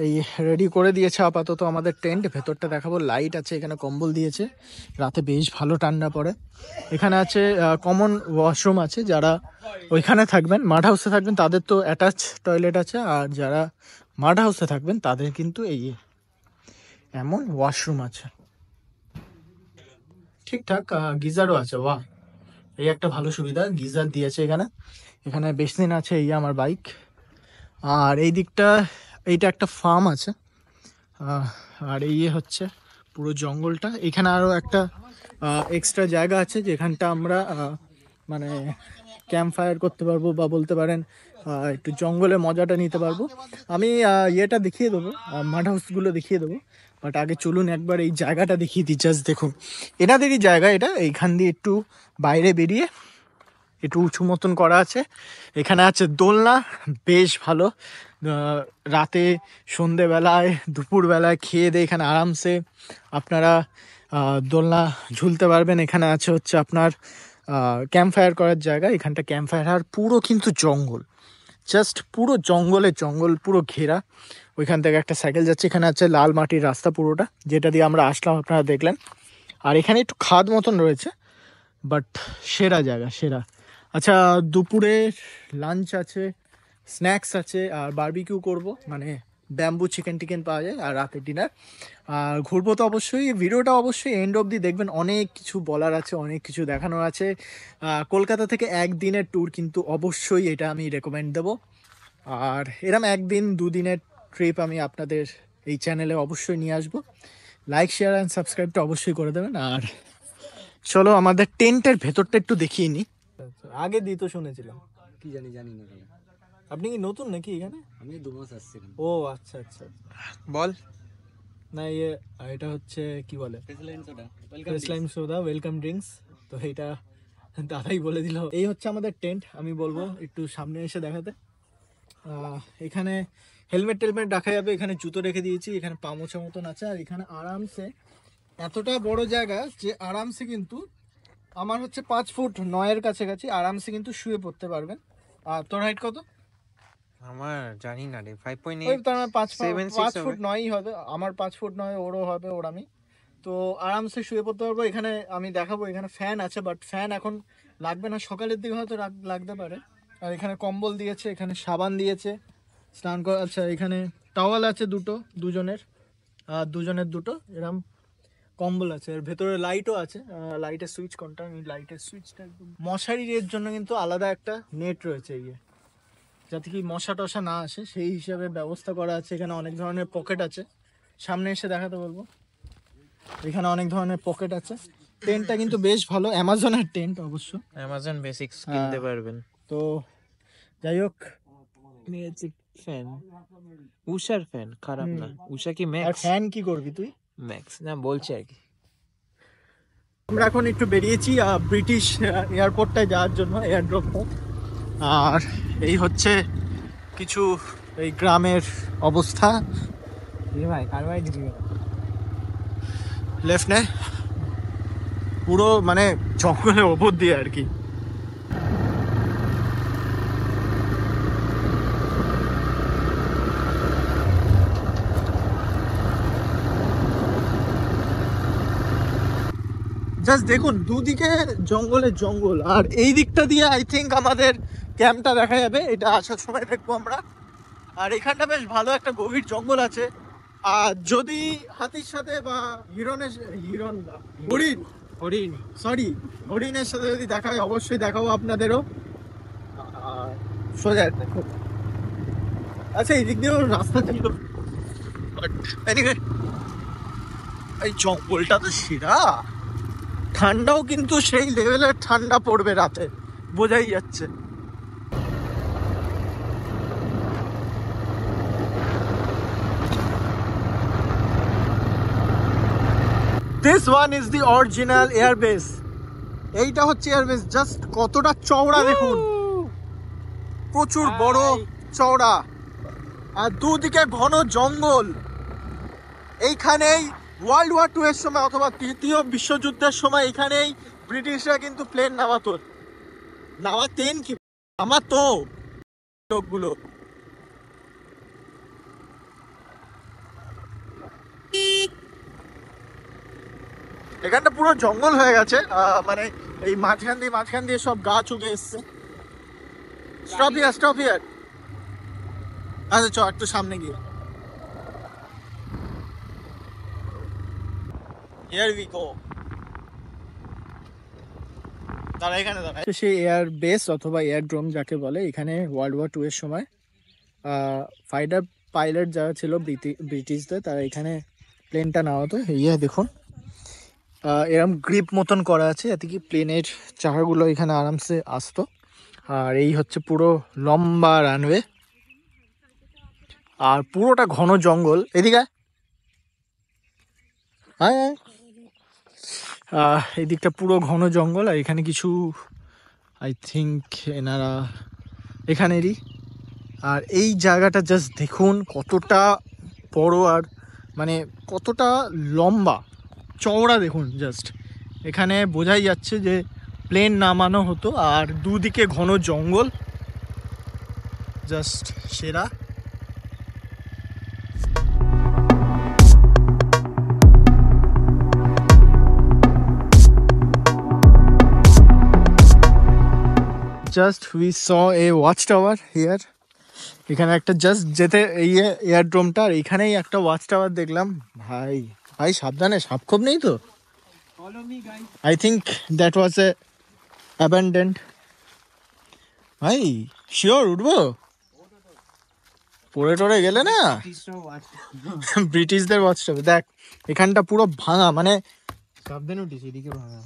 এই রেডি করে দিয়েছে আপাতত আমাদের টেন্ট। ভেতরটা দেখাবো, লাইট আছে, এখানে কম্বল দিয়েছে, রাতে বেশ ভালো ঠান্ডা পড়ে। এখানে আছে কমন ওয়াশরুম আছে, যারা ওইখানে থাকবেন মাড হাউসে থাকবেন তাদের তো অ্যাটাচ টয়লেট আছে, আর যারা মাড হাউসে থাকবেন তাদের কিন্তু এই এমন ওয়াশরুম আছে ঠিকঠাক। গিজারও আছে, বাহ, এই একটা ভালো সুবিধা, গিজার দিয়েছে এখানে। এখানে বেসিন আছে, এই আমার বাইক। আর এই দিকটা এইটা একটা ফার্ম আছে। আর এই হচ্ছে পুরো জঙ্গলটা। এখানে আরও একটা এক্সট্রা জায়গা আছে, যেখানটা আমরা মানে ক্যাম্প ফায়ার করতে পারবো, বা বলতে পারেন একটু জঙ্গলে মজাটা নিতে পারবো। আমি ইয়েটা দেখিয়ে দেবো, মাড হাউসগুলো দেখিয়ে দেবো, বাট আগে চলুন একবার এই জায়গাটা দেখিয়ে দিই। জাস্ট দেখুন, এনাদেরই জায়গা এটা। এইখান দিয়ে একটু বাইরে বেরিয়ে একটু উঁচু মতন করা আছে। এখানে আছে দোলনা, বেশ ভালো। রাতে, সন্ধেবেলায়, দুপুরবেলায় খেয়ে দিয়ে এখানে আরামসে আপনারা দোলনা ঝুলতে পারবেন। এখানে আছে হচ্ছে আপনার ক্যাম্প ফায়ার করার জায়গা। এখানটা ক্যাম্প ফায়ার, আর পুরো কিন্তু জঙ্গল, জাস্ট পুরো জঙ্গলে জঙ্গল পুরো ঘেরা। ওইখান থেকে একটা সাইকেল যাচ্ছে। এখানে আছে লাল মাটির রাস্তা পুরোটা, যেটা দিয়ে আমরা আসলাম, আপনারা দেখলেন। আর এখানে একটু খাদ মতন রয়েছে, বাট সেরা জায়গা, সেরা। আচ্ছা, দুপুরে লাঞ্চ আছে, স্ন্যাক্স আছে, আর বারবিকিউ করব, মানে ব্যাম্বু চিকেন টিকেন পাওয়া যায়। আর রাতের ডিনার। আর ঘুরবো তো অবশ্যই, ভিডিওটা অবশ্যই এন্ড অবধি দেখবেন, অনেক কিছু বলার আছে, অনেক কিছু দেখানোর আছে। কলকাতা থেকে একদিনের ট্যুর কিন্তু অবশ্যই এটা আমি রেকমেন্ড দেবো। আর এরম 1 দিন 2 দিনের ট্রিপ আমি আপনাদের এই চ্যানেলে অবশ্যই নিয়ে আসবো। লাইক, শেয়ার অ্যান্ড সাবস্ক্রাইবটা অবশ্যই করে দেবেন। আর চলো আমাদের টেন্টের ভেতরটা একটু দেখিয়ে নিই। আগে দিই তো শুনেছিলাম। কি জানি জানি না দাদা। আপনি কি নতুন নাকি এখানে? আমি 2 মাস আসছিলাম। ও আচ্ছা আচ্ছা। বল। না, এটা হচ্ছে কি বলে, ফেসলাইন soda. Slime soda, welcome drinks. তো এটা দাদাই বলে দিল। এই হচ্ছে আমাদের টেন্ট, আমি বলবো একটু সামনে এসে দেখাতে। এখানে হেলমেট টেলমেট রাখা যাবে, এখানে জুতো রেখে দিয়েছি, এখানে পা মোছা মতন আছে। আর এখানে আরামসে, এতটা বড় জায়গা যে আরামসে কিন্তু আমার হচ্ছে 5'9" কাছাকাছি, আরামসে কিন্তু শুয়ে পড়তে পারবেন। আর তোর হাইট কত? আমার জানি না রে, 5.8 ওই তার মানে 7'6" হবে। 5'9" হবে, আমার 5'9", ওরও হবে, ওর আমি তো আরামসে শুয়ে পড়তে পারবো। এখানে আমি দেখাবো, এখানে ফ্যান আছে, বাট ফ্যান এখন লাগবে না, সকালের দিকে হয়তো লাগতে পারে। আর এখানে কম্বল দিয়েছে, এখানে সাবান দিয়েছে স্নান করা। আচ্ছা, এখানে টাওয়াল আছে দুজনের, আর দুজনের দুটো এরম কম্বল আছে, এর ভেতরে লাইটও আছে। লাইটের সুইচ কোনটা, আমি লাইটের সুইচটা একদম, মশারির এর জন্য কিন্তু আলাদা একটা নেট রয়েছে ইয়ে, যাতে কি মশা টশা না আসে সেই হিসাবে ব্যবস্থা করা আছে। এখানে অনেক ধরনের পকেট আছে, সামনে এসে দেখাতে বলবো। এখানে অনেক ধরনের পকেট আছে। টেন্টটা কিন্তু বেশ ভালো, অ্যামাজনের টেন্ট অবশ্য। অ্যামাজন বেসিক্স হ্যাঁ। কিনতে পারবেন। তো যাই হোক, নিয়েছি ফ্যান, উষার ফ্যান, খারাপ না। উষা কি আর ম্যাক্স? ফ্যান কি করবি তুই? ম্যাক্স না বলছে আর কি। আমরা এখন একটু বেরিয়েছি ব্রিটিশ এয়ারপোর্টটায় যাওয়ার জন্য, এয়ারড্রপটা। আর এই হচ্ছে কিছু এই গ্রামের অবস্থা। ভাই কার ভাই দিবি? লেফট নে, পুরো মানে জঙ্গলের ওপর দিয়ে আর কি। জাস্ট দেখুন দুদিকে জঙ্গলের জঙ্গল, আর এই দিকটা দিয়ে আই থিঙ্ক আমাদের ক্যাম্পটা দেখা যাবে, এটা আসার সময় দেখবো আমরা। আর এখানটা বেশ ভালো একটা গভীর জঙ্গল আছে। আর যদি হাতির সাথে বা হরিণ সরি হরিণের সাথে যদি দেখা হয় অবশ্যই দেখাবো আপনাদেরও। সোজা দেখো, আচ্ছা এই দিক দিয়েও রাস্তা ছিল, বাট এনিওয়ে এই জঙ্গলটা তো সেরা। ঠান্ডাও কিন্তু সেই লেভেলের ঠান্ডা পড়বে রাতে, বোঝাই যাচ্ছে। This one is the original airbase. এইটা হচ্ছে এয়ারবেস। জাস্ট কতটা চওড়া দেখুন, প্রচুর বড় চওড়া, আর দুদিকে ঘন জঙ্গল। এইখানেই ওয়ার্ল্ড ওয়ার 2 এর সময় অথবা তৃতীয় বিশ্বযুদ্ধের সময় এখানেই ব্রিটিশরা কিন্তু প্লেন নামাতেন কি আমার তো লোকগুলো। এখানটা পুরো জঙ্গল হয়ে গেছে, মানে এই মাঝখান দিয়ে সব গাছ উঠে এসছে। Stop here. আচ্ছা চ একটু সামনে গিয়ে, হিয়ার উই গো। সেই এয়ার বেস অথবা এয়ারড্রোম যাকে বলে, এখানে ওয়ার্ল্ড ওয়ার 2 এর সময় ফাইটার পাইলট যারা ছিল ব্রিটিশদের, তারা এখানে প্লেনটা নামাতো। ইয়ে দেখুন এরম গ্রিপ মতন করা আছে যাতে কি প্লেনের চাকাগুলো এখানে আরামসে আসতো। আর এই হচ্ছে পুরো লম্বা রানওয়ে, আর পুরোটা ঘন জঙ্গল। এদিকে হ্যাঁ, এই দিকটা পুরো ঘন জঙ্গল। আর এখানে কিছু আই থিঙ্ক এনারা এখানেরই। আর এই জায়গাটা জাস্ট দেখুন কতটা বড়, আর মানে কতটা লম্বা চওড়া দেখুন। জাস্ট এখানে বোঝাই যাচ্ছে যে প্লেন নামানো হতো। আর দুদিকে ঘন জঙ্গল, জাস্ট সেরা। Just we saw A watch tower here. এখানে একটা জাস্ট যেতে এই এয়ারড্রোমটা, আর এখানেই একটা ওয়াচ টাওয়ার দেখলাম। ভাই সাবধানে, সাপ খোপ নেই তো? I think that was A abandoned. ভাই শিওর উঠবো? পড়ে টরে গেলে না ব্রিটিশদের ওয়াচ টাওয়ার। দেখ এখানটা পুরো ভাঙা, মানে সাবধানে উঠিস, এদিকে ভাঙা।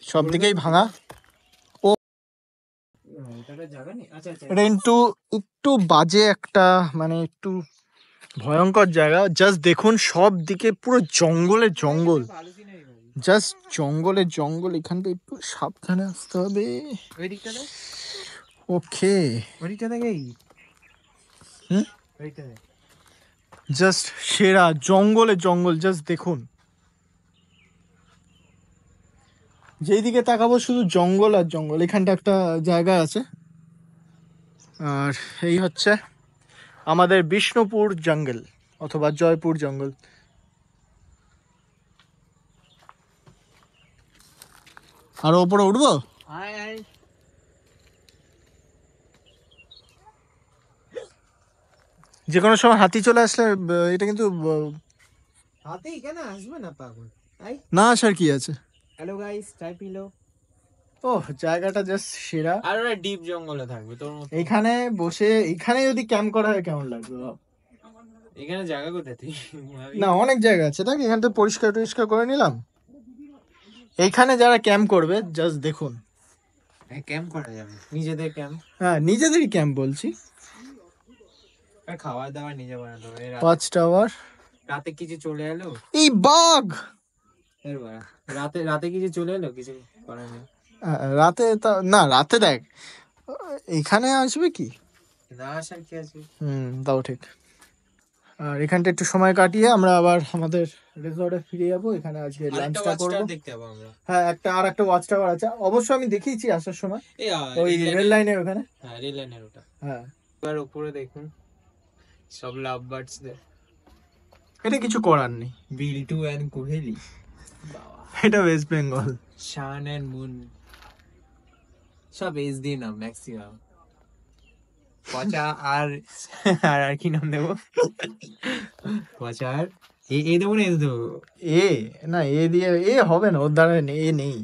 সব দিকেই ভাঙা। এটা কিন্তু একটু বাজে একটা, মানে একটু ভয়ঙ্কর জায়গা। জাস্ট দেখুন সব দিকে পুরো জঙ্গলে জঙ্গল, জাস্ট জঙ্গলে জঙ্গল। এখানটা একটু সাবধানে আসতে হবে। ওকে জাস্ট সেরা জঙ্গলে জঙ্গল। জাস্ট দেখুন যেই দিকে তাকাবো শুধু জঙ্গল আর জঙ্গল। এখানটা একটা জায়গা আছে। আর এই হচ্ছে আমাদের বিষ্ণুপুর জঙ্গল অথবা জয়পুর জঙ্গল। আরো উপরে উঠবো? যে কোনো সময় হাতি চলে আসলে এটা কিন্তু হাতি কেন আসবে না পাগল? না আসার কি আছে? হ্যালো গাইস, চাই পিলো। ওহ, জায়গাটা জাস্ট সেরা। আর ওরা ডিপ জঙ্গলে থাকবে তোর মতো। এখানে বসে এখানে যদি ক্যাম্প করা হয় কেমন লাগবে ভাব। এখানে জায়গা কোথায় তুই? না, অনেক জায়গা আছে, দেখ এখান থেকে পরিষ্কার টরিষ্কার করে নিলাম। এইখানে যারা ক্যাম্প করবে জাস্ট দেখুন। ক্যাম্প করা যাবে, নিজেদের ক্যাম্প। হ্যাঁ, নিজেদেরই ক্যাম্প বলছি। আর খাওয়া দাওয়া নিজে বানাতে হবে। Watch tower. রাতে কিছু চলে এলো, এই বাঘ রাতে রাতে কিছু চলে এলো, কিছু করার নেই। রাতে না, রাতে দেখ এখানে আসবে কি? না আসার কি আছে? তাও ঠিক। আর এখানটা একটু সময় কাটিয়ে আমরা আবার আমাদের রিসর্টে ফিরে যাবো। এখানে আজকে লাঞ্চটা করবো। দেখতে পাবো আমরা। হ্যাঁ, একটা ওয়াচ টাওয়ার আছে, অবশ্য আমি দেখিয়েছি আসার সময়, ওই রেল লাইনের ওখানে। হ্যাঁ, রেল লাইনের ওটা। হ্যাঁ, এবার উপরে দেখুন সব লাভ বার্ডস দের। এটা কিছু করার নেই, বিল্টু এন্ড কোহেলি, এটা West Bengal. Sun and moon সব এস দিয়ে নাম ম্যাক্সিমাম। পচা আর আর কি নাম দেবো? পচা আর এ দেবো না, এস দেবো। এ না, এ দিয়ে এ হবে না, ওর দ্বারা এ নেই।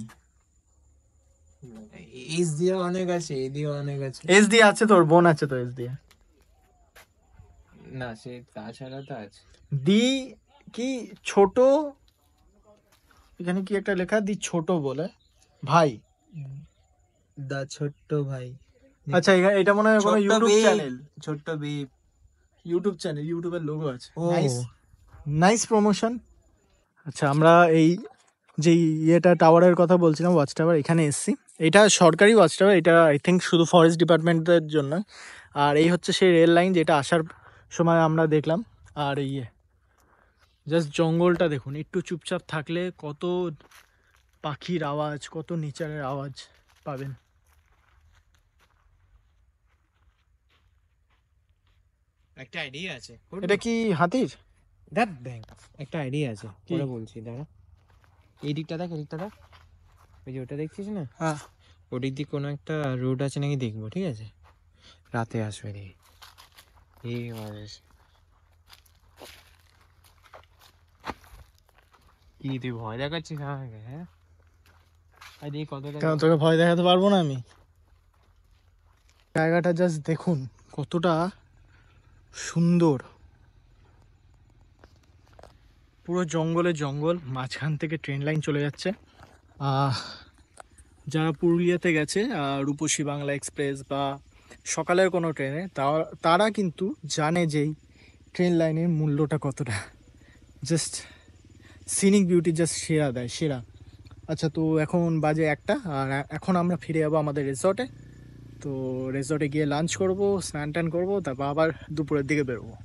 এস দিয়ে অনেক আছে, এ দিয়ে অনেক আছে। এস দিয়ে আছে, তোর বোন আছে তো এস দিয়ে। না, সে তাছাড়া তো আছে। দি কি ছোট, এখানে কি একটা লেখা, দি ছোট বলে ভাই। দা ছোট্ট ভাই। আচ্ছা, এটা মনে হয় কোনো ইউটিউব চ্যানেল। ছোট্ট বিপ ইউটিউব চ্যানেল, ইউটিউবের লোগো আছে। ও নাইস প্রমোশন। আচ্ছা, আমরা এই যে ইয়েটা টাওয়ারের কথা বলছিলাম, ওয়াচ টাওয়ার, এখানে এসছি। এটা সরকারি ওয়াচ টাওয়ার, এটা আই থিঙ্ক শুধু ফরেস্ট ডিপার্টমেন্টের জন্য। আর এই হচ্ছে সেই রেল লাইন যেটা আসার সময় আমরা দেখলাম। আর জাস্ট জঙ্গলটা দেখুন, একটু চুপচাপ থাকলে কত পাখির আওয়াজ, কত নেচারের আওয়াজ পাবেন। একটা আইডিয়া আছে। এটা কি হাতির? দেখ দেখ, একটা আইডিয়া আছে, পরে বলছি, দাঁড়া। এই দিকটা দেখ, এদিকটা দেখ, ওই যে ওটা দেখছিস না, হ্যাঁ, ওদিক দিয়ে কোনো একটা রোড আছে নাকি দেখবো, ঠিক আছে? রাতে আসবে রে, এই কি তুই ভয় দেখাচ্ছিস আমাকে? হ্যাঁ, আর দেখি কতটা। কেন তোকে ভয় দেখাতে পারবো না আমি? জায়গাটা জাস্ট দেখুন কতটা সুন্দর, পুরো জঙ্গলে জঙ্গল, মাঝখান থেকে ট্রেন লাইন চলে যাচ্ছে। যারা পুরুলিয়াতে গেছে রূপসী বাংলা এক্সপ্রেস বা সকালের কোনো ট্রেনে, তারা কিন্তু জানে যে ট্রেন লাইনের মূল্যটা কতটা। জাস্ট সিনিক বিউটি জাস্ট সেরা দেয়, সেরা। আচ্ছা, তো এখন বাজে 1টা, আর এখন আমরা ফিরে যাবো আমাদের রিসর্টে। তো রিসর্টে গিয়ে লাঞ্চ করবো, স্নান টান করবো, তারপর আবার দুপুরের দিকে বেরোবো।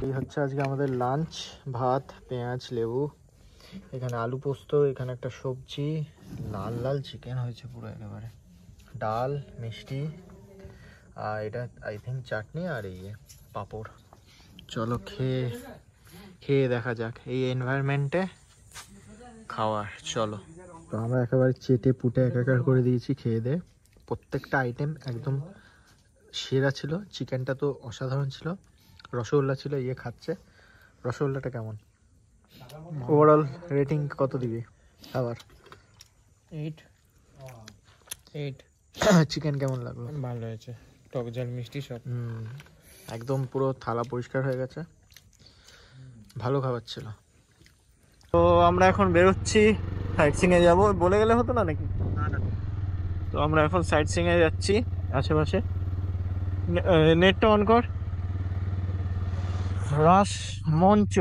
এই হচ্ছে আজকে আমাদের লাঞ্চ, ভাত, পেঁয়াজ, লেবু, এখানে আলু পোস্ত, এখানে একটা সবজি, লাল লাল চিকেন হয়েছে পুরো একেবারে, ডাল, মিষ্টি, আর এটা আই থিঙ্ক চাটনি, আর এই পাঁপড়। চলো খেয়ে দেখা যাক এই এনভায়রনমেন্টে খাওয়ার। চলো, তো আমরা একেবারে চেটে পুটে একাকার করে দিয়েছি খেয়ে দে। প্রত্যেকটা আইটেম একদম সেরা ছিল। চিকেনটা তো অসাধারণ ছিল, রসগোল্লা ছিল, খাচ্ছে। রসগোল্লাটা কেমন? ওভারঅল রেটিং কত দিবি? আবার 8 চিকেন কেমন লাগলো? ভালো হয়েছে, টক ঝাল মিষ্টি সব। একদম পুরো থালা পরিষ্কার হয়ে গেছে, ভালো খাবার ছিল। তো আমরা এখন বেরোচ্ছি, সাইট সিংয়ে যাবো। বলে গেলে হতো না নাকি? তো আমরা এখন সাইট সিংয়ে যাচ্ছি আশেপাশে। নেটটা অন কর। রাস মঞ্চ,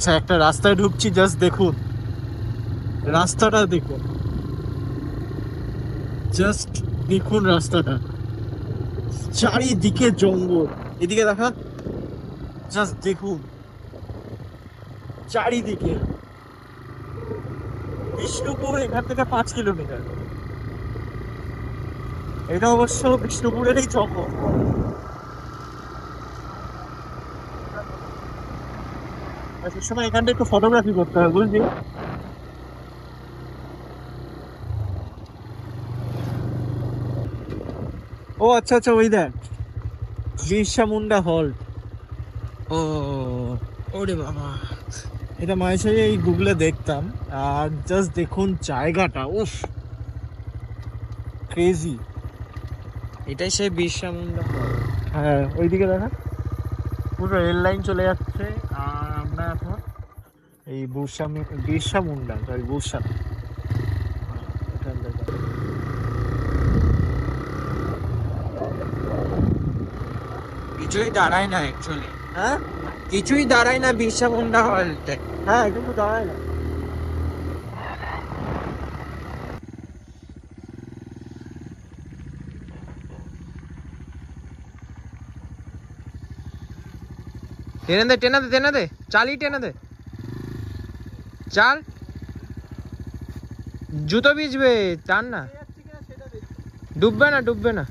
আচ্ছা, একটা রাস্তায় ঢুকছি, জাস্ট দেখুন রাস্তাটা, দেখুন জাস্ট দেখুন রাস্তাটা, চারিদিকে জঙ্গল। এদিকে দেখা, জাস্ট দেখুন চারিদিকে। বিষ্ণুপুর এখান থেকে 5 কিলোমিটার। এটা অবশ্য বিষ্ণুপুরেরই জঙ্গল। সে সময় এখানটা একটু ফটোগ্রাফি করতে হবে, বুঝলি? ও আচ্ছা আচ্ছা, ওই দেখ বিরসা মুন্ডা হল। ও ওরে বাবা, এটা মাঝে সাঝে এই গুগলে দেখতাম। আর জাস্ট দেখুন জায়গাটা, উফ ক্রেজি। এটাই সেই বিরসা মুন্ডা হল। হ্যাঁ, ওইদিকে দেখা পুরো রেল লাইন চলে যাচ্ছে। আর আমরা এখন এই বিরসা মুন্ডা, সরি বুরসা না, কিছুই দাঁড়ায় না অ্যাকচুয়ালি। হ্যাঁ কিছুই দাঁড়ায় না বিরসা মুন্ডা হলতে। হ্যাঁ, কিন্তু দাঁড়ায় না। টেনে দে টেনে দে টেনে দে, চালই টেনে দে, চাল। জুতো ভিজবে, টান না, ডুববে না ডুববে না।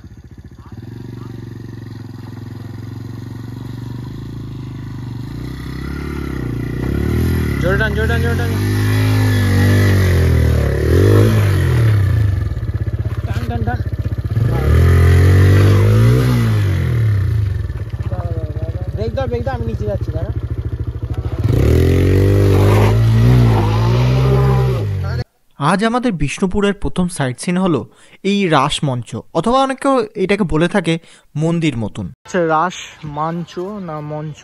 জোরে টান জোরে টান জোরে টান, টান টান টান। ব্রেক দাও ব্রেক দাও, আমি নিচে যাচ্ছি, দাঁড়া। আজ আমাদের বিষ্ণুপুরের প্রথম সাইট সিন হলো এই রাসমঞ্চ, অথবা অনেকেও এটাকে বলে থাকে মন্দির মতন। আচ্ছা, রাস মঞ্চ না মঞ্চ,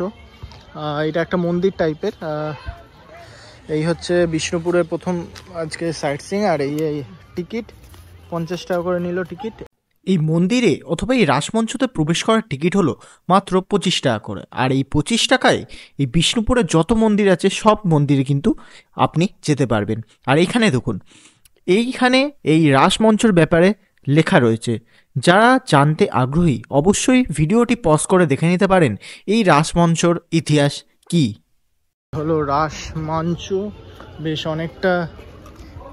এটা একটা মন্দির টাইপের। এই হচ্ছে বিষ্ণুপুরের প্রথম আজকে সাইট সিং। আর এই টিকিট 50 টাকা করে নিল টিকিট। এই মন্দিরে অথবা এই রাসমঞ্চতে প্রবেশ করার টিকিট হলো মাত্র 25 টাকা করে। আর এই 25 টাকায় এই বিষ্ণুপুরে যত মন্দির আছে সব মন্দিরে কিন্তু আপনি যেতে পারবেন। আর এইখানে দেখুন, এইখানে এই রাসমঞ্চর ব্যাপারে লেখা রয়েছে। যারা জানতে আগ্রহী অবশ্যই ভিডিওটি পজ করে দেখে নিতে পারেন এই রাসমঞ্চর ইতিহাস কি হলো। রাসমঞ্চ বেশ অনেকটা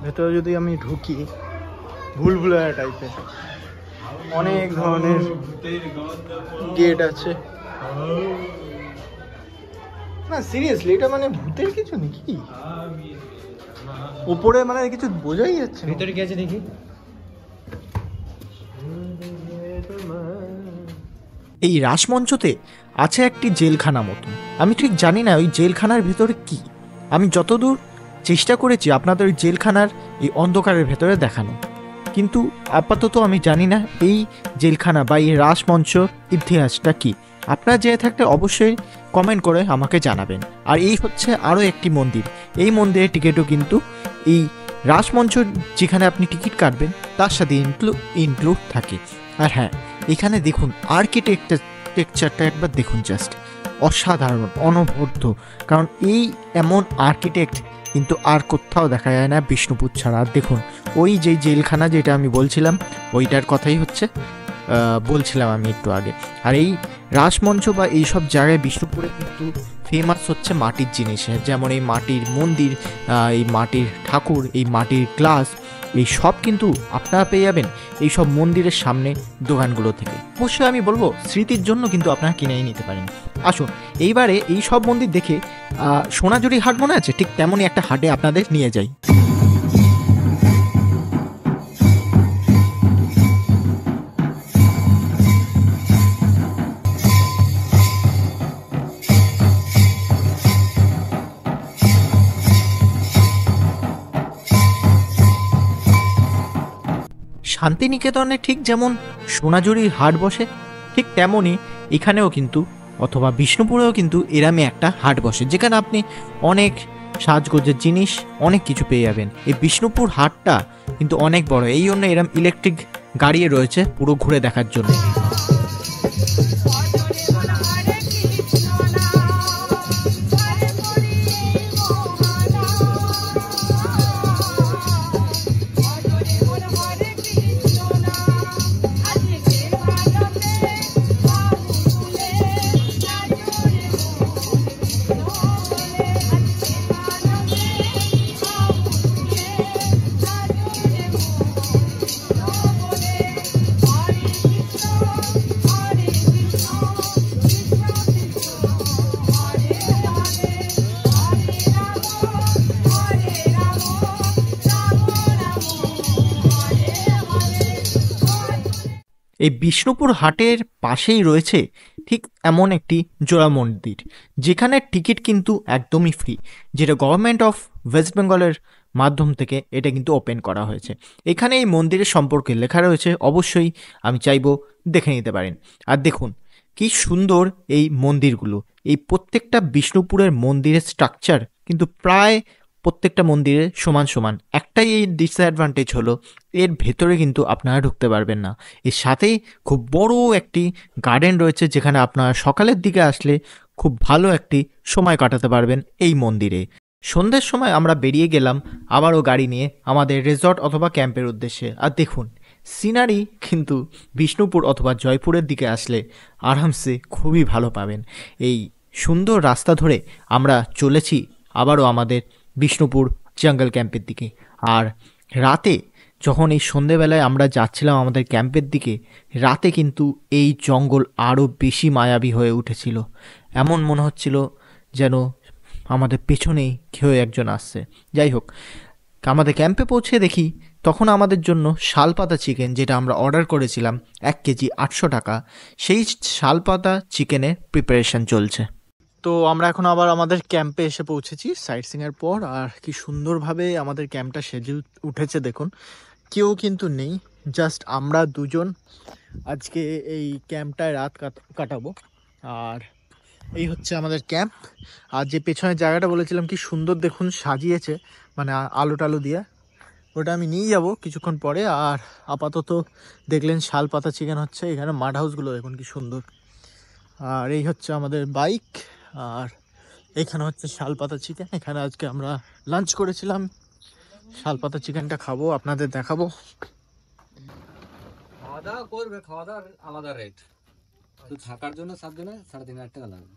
ভেতরে যদি আমি ঢুকি, ভুলভুলাইয়া টাইপের, অনেক ধরনের গেট আছে। না সিরিয়াসলি, এটা মানে ভূতের কিছু নাকি? উপরে মানে কিছু বোঝাই যাচ্ছে না। ভিতরে কি আছে দেখি। এই রাসমঞ্চতে আছে একটি জেলখানা মতন। আমি ঠিক জানি না ওই জেলখানার ভেতরে কি। আমি যতদূর চেষ্টা করেছি আপনাদের ওই জেলখানার এই অন্ধকারের ভেতরে দেখানো, কিন্তু আপাতত আমি জানি না এই জেলখানা বা এই রাসমঞ্চ ইতিহাসটা কি। আপনারা জেনে থাকলে অবশ্যই কমেন্ট করে আমাকে জানাবেন। আর এই হচ্ছে আরও একটি মন্দির। এই মন্দিরের টিকিটও কিন্তু এই রাসমঞ্চ যেখানে আপনি টিকিট কাটবেন তার সাথে ইনক্লুড থাকে। আর হ্যাঁ, এখানে দেখুন আর্কিটেকচারটা একবার দেখুন, জাস্ট অসাধারণ, অনবদ্য। কারণ এই এমন আর্কিটেক্ট কিন্তু আর কোথাও দেখা যায় না বিষ্ণুপুর ছাড়া। আর দেখুন ওই যে জেলখানা যেটা আমি বলছিলাম, ওইটার কথাই বলছিলাম আমি একটু আগে। আর এই রাসমঞ্চ বা এইসব জায়গায় বিষ্ণুপুরে কিন্তু ফেমাস হচ্ছে মাটির জিনিস, যেমন এই মাটির মন্দির, এই মাটির ঠাকুর, এই মাটির গ্লাস, এই সব কিন্তু আপনারা পেয়ে যাবেন এই সব মন্দিরের সামনে দোকানগুলো থেকে। অবশ্যই আমি বলবো স্মৃতির জন্য কিন্তু আপনারা কিনেই নিতে পারেন। আসুন এইবারে এই সব মন্দির দেখে সোনাঝুরি হাট মনে আছে, ঠিক তেমনই একটা হাটে আপনাদের নিয়ে যাই। শান্তিনিকেতনে ঠিক যেমন সোনাঝুরির হাট বসে, ঠিক তেমনই এখানেও কিন্তু অথবা বিষ্ণুপুরেও কিন্তু এরামে একটা হাট বসে, যেখানে আপনি অনেক সাজগোজের জিনিস অনেক কিছু পেয়ে যাবেন। এই বিষ্ণুপুর হাটটা কিন্তু অনেক বড়, এই জন্য এরম ইলেকট্রিক গাড়ি রয়েছে পুরো ঘুরে দেখার জন্য। এই বিষ্ণুপুর হাটের পাশেই রয়েছে ঠিক এমন একটি জোড়া মন্দির, যেখানে টিকিট কিন্তু একদমই ফ্রি, যেটা গভর্নমেন্ট অফ ওয়েস্ট বেঙ্গলের মাধ্যম থেকে এটা কিন্তু ওপেন করা হয়েছে। এখানে এই মন্দিরের সম্পর্কে লেখা রয়েছে, অবশ্যই আমি চাইবো দেখে নিতে পারেন। আর দেখুন কি সুন্দর এই মন্দিরগুলো, এই প্রত্যেকটা বিষ্ণুপুরের মন্দিরের স্ট্রাকচার কিন্তু প্রায় প্রত্যেকটা মন্দিরে সমান সমান। একটাই এই ডিসঅ্যাডভান্টেজ হলো এর ভেতরে কিন্তু আপনারা ঢুকতে পারবেন না। এর সাথেই খুব বড় একটি গার্ডেন রয়েছে, যেখানে আপনারা সকালের দিকে আসলে খুব ভালো একটি সময় কাটাতে পারবেন এই মন্দিরে। সন্ধ্যের সময় আমরা বেরিয়ে গেলাম আবারও গাড়ি নিয়ে আমাদের রিসর্ট অথবা ক্যাম্পের উদ্দেশ্যে। আর দেখুন সিনারি কিন্তু বিষ্ণুপুর অথবা জয়পুরের দিকে আসলে আরামসে খুবই ভালো পাবেন। এই সুন্দর রাস্তা ধরে আমরা চলেছি আবারও আমাদের বিষ্ণুপুর জঙ্গল ক্যাম্পের দিকে। আর রাতে যখন এই সন্ধেবেলায় আমরা যাচ্ছিলাম আমাদের ক্যাম্পের দিকে, রাতে কিন্তু এই জঙ্গল আরও বেশি মায়াবী হয়ে উঠেছিল। এমন মনে হচ্ছিল যেন আমাদের পেছনেই কেউ একজন আসছে। যাই হোক, আমাদের ক্যাম্পে পৌঁছে দেখি তখন আমাদের জন্য শালপাতা চিকেন, যেটা আমরা অর্ডার করেছিলাম 1 কেজি 800 টাকা, সেই শালপাতা চিকেনের প্রিপারেশন চলছে। তো আমরা এখন আবার আমাদের ক্যাম্পে এসে পৌঁছেছি সাইট সিংয়ের পর। আর কি সুন্দরভাবে আমাদের ক্যাম্পটা সেজে উঠেছে দেখুন। কেউ কিন্তু নেই, জাস্ট আমরা দুজন আজকে এই ক্যাম্পটায় রাত কাটাবো। আর এই হচ্ছে আমাদের ক্যাম্প। আর যে পেছনের জায়গাটা বলেছিলাম কি সুন্দর দেখুন সাজিয়েছে, মানে আলো টালো দিয়ে, ওটা আমি নিয়ে যাব কিছুক্ষণ পরে। আর আপাতত দেখলেন শালপাতা চিকেন হচ্ছে, এখানে মাড হাউসগুলো দেখুন কি সুন্দর। আর এই হচ্ছে আমাদের বাইক, আর এখানে হচ্ছে শালপাতা চিকেন। এখানে আজকে আমরা লাঞ্চ করেছিলাম, শালপাতা চিকেনটা খাবো, আপনাদের দেখাবো। খাওয়া দাওয়া করবে, খাওয়া দাওয়ার আলাদা রেট, তো থাকার জন্য 7 জনে 3,500 টাকা লাগবে।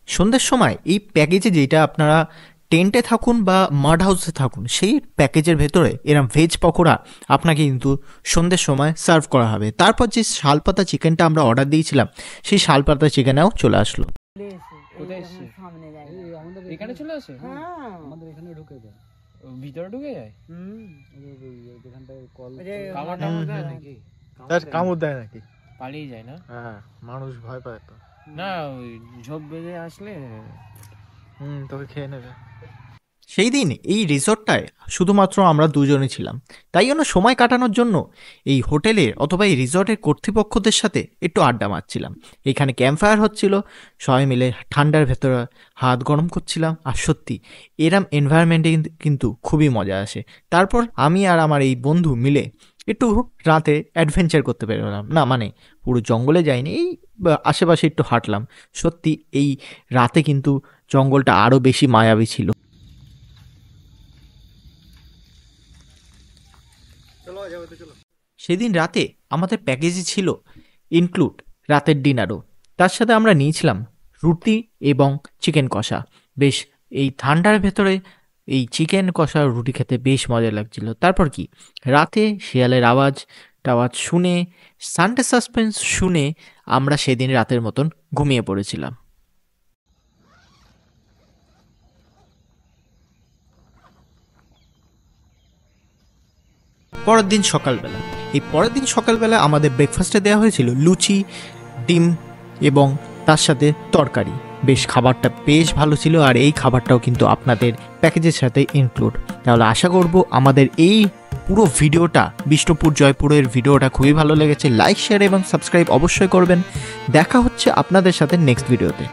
সন্ধ্যের সময় এই প্যাকেজে, যেটা আপনারা টেন্টে থাকুন বা মাড হাউসে থাকুন, সেই প্যাকেজের ভেতরে এরম ভেজ পকোড়া আপনাকে কিন্তু সন্ধ্যের সময় সার্ভ করা হবে। তারপর যে শালপাতা চিকেনটা আমরা অর্ডার দিয়েছিলাম, সেই শালপাতা চিকেনেও চলে আসলো। এখানে চলে আসে, আমাদের এখানে ঢুকে যায়, ভিতরে ঢুকে যায়। যেখানটায় কল কামড় দেয় নাকি? কামড় দেয় নাকি? পালিয়ে যায় না? হ্যাঁ, মানুষ ভয় পায় তো। না, ওই ঝোপ বেঁধে আসলে তোকে খেয়ে নেবে। সেই দিন এই রিসর্টটায় শুধুমাত্র আমরা দুজনই ছিলাম, তাই জন্য সময় কাটানোর জন্য এই হোটেলের অথবা এই রিসর্টের কর্তৃপক্ষদের সাথে একটু আড্ডা মারছিলাম। এখানে ক্যাম্পফায়ার হচ্ছিল, সবাই মিলে ঠান্ডার ভেতরে হাত গরম করছিলাম। আর সত্যি এরম এনভায়রনমেন্টে কিন্তু খুবই মজা আসে। তারপর আমি আর আমার এই বন্ধু মিলে একটু রাতে অ্যাডভেঞ্চার করতে পেরলাম, না মানে পুরো জঙ্গলে যাইনি, এই আশেপাশে একটু হাঁটলাম। সত্যি এই রাতে কিন্তু জঙ্গলটা আরও বেশি মায়াবী ছিল। সেদিন রাতে আমাদের প্যাকেজে ছিল ইনক্লুড রাতের ডিনারও, তার সাথে আমরা নিয়েছিলাম রুটি এবং চিকেন কষা। বেশ এই ঠান্ডার ভেতরে এই চিকেন কষা রুটি খেতে বেশ মজা লাগছিল। তারপর কি রাতে শিয়ালের আওয়াজ শুনে, সানডে সাসপেন্স শুনে আমরা সেদিন রাতের মতন ঘুমিয়ে পড়েছিলাম। পরের দিন সকালবেলা আমাদের ব্রেকফাস্টে দেওয়া হয়েছিল লুচি, ডিম এবং তার সাথে তরকারি। বেশ খাবারটা বেশ ভালো ছিল, আর এই খাবারটাও কিন্তু আপনাদের প্যাকেজের সাথে ইনক্লুড। তাহলে আশা করব আমাদের এই পুরো ভিডিওটা, বিষ্ণুপুর জয়পুরের ভিডিওটা খুবই ভালো লেগেছে। লাইক, শেয়ার এবং সাবস্ক্রাইব অবশ্যই করবেন। দেখা হচ্ছে আপনাদের সাথে নেক্সট ভিডিওতে।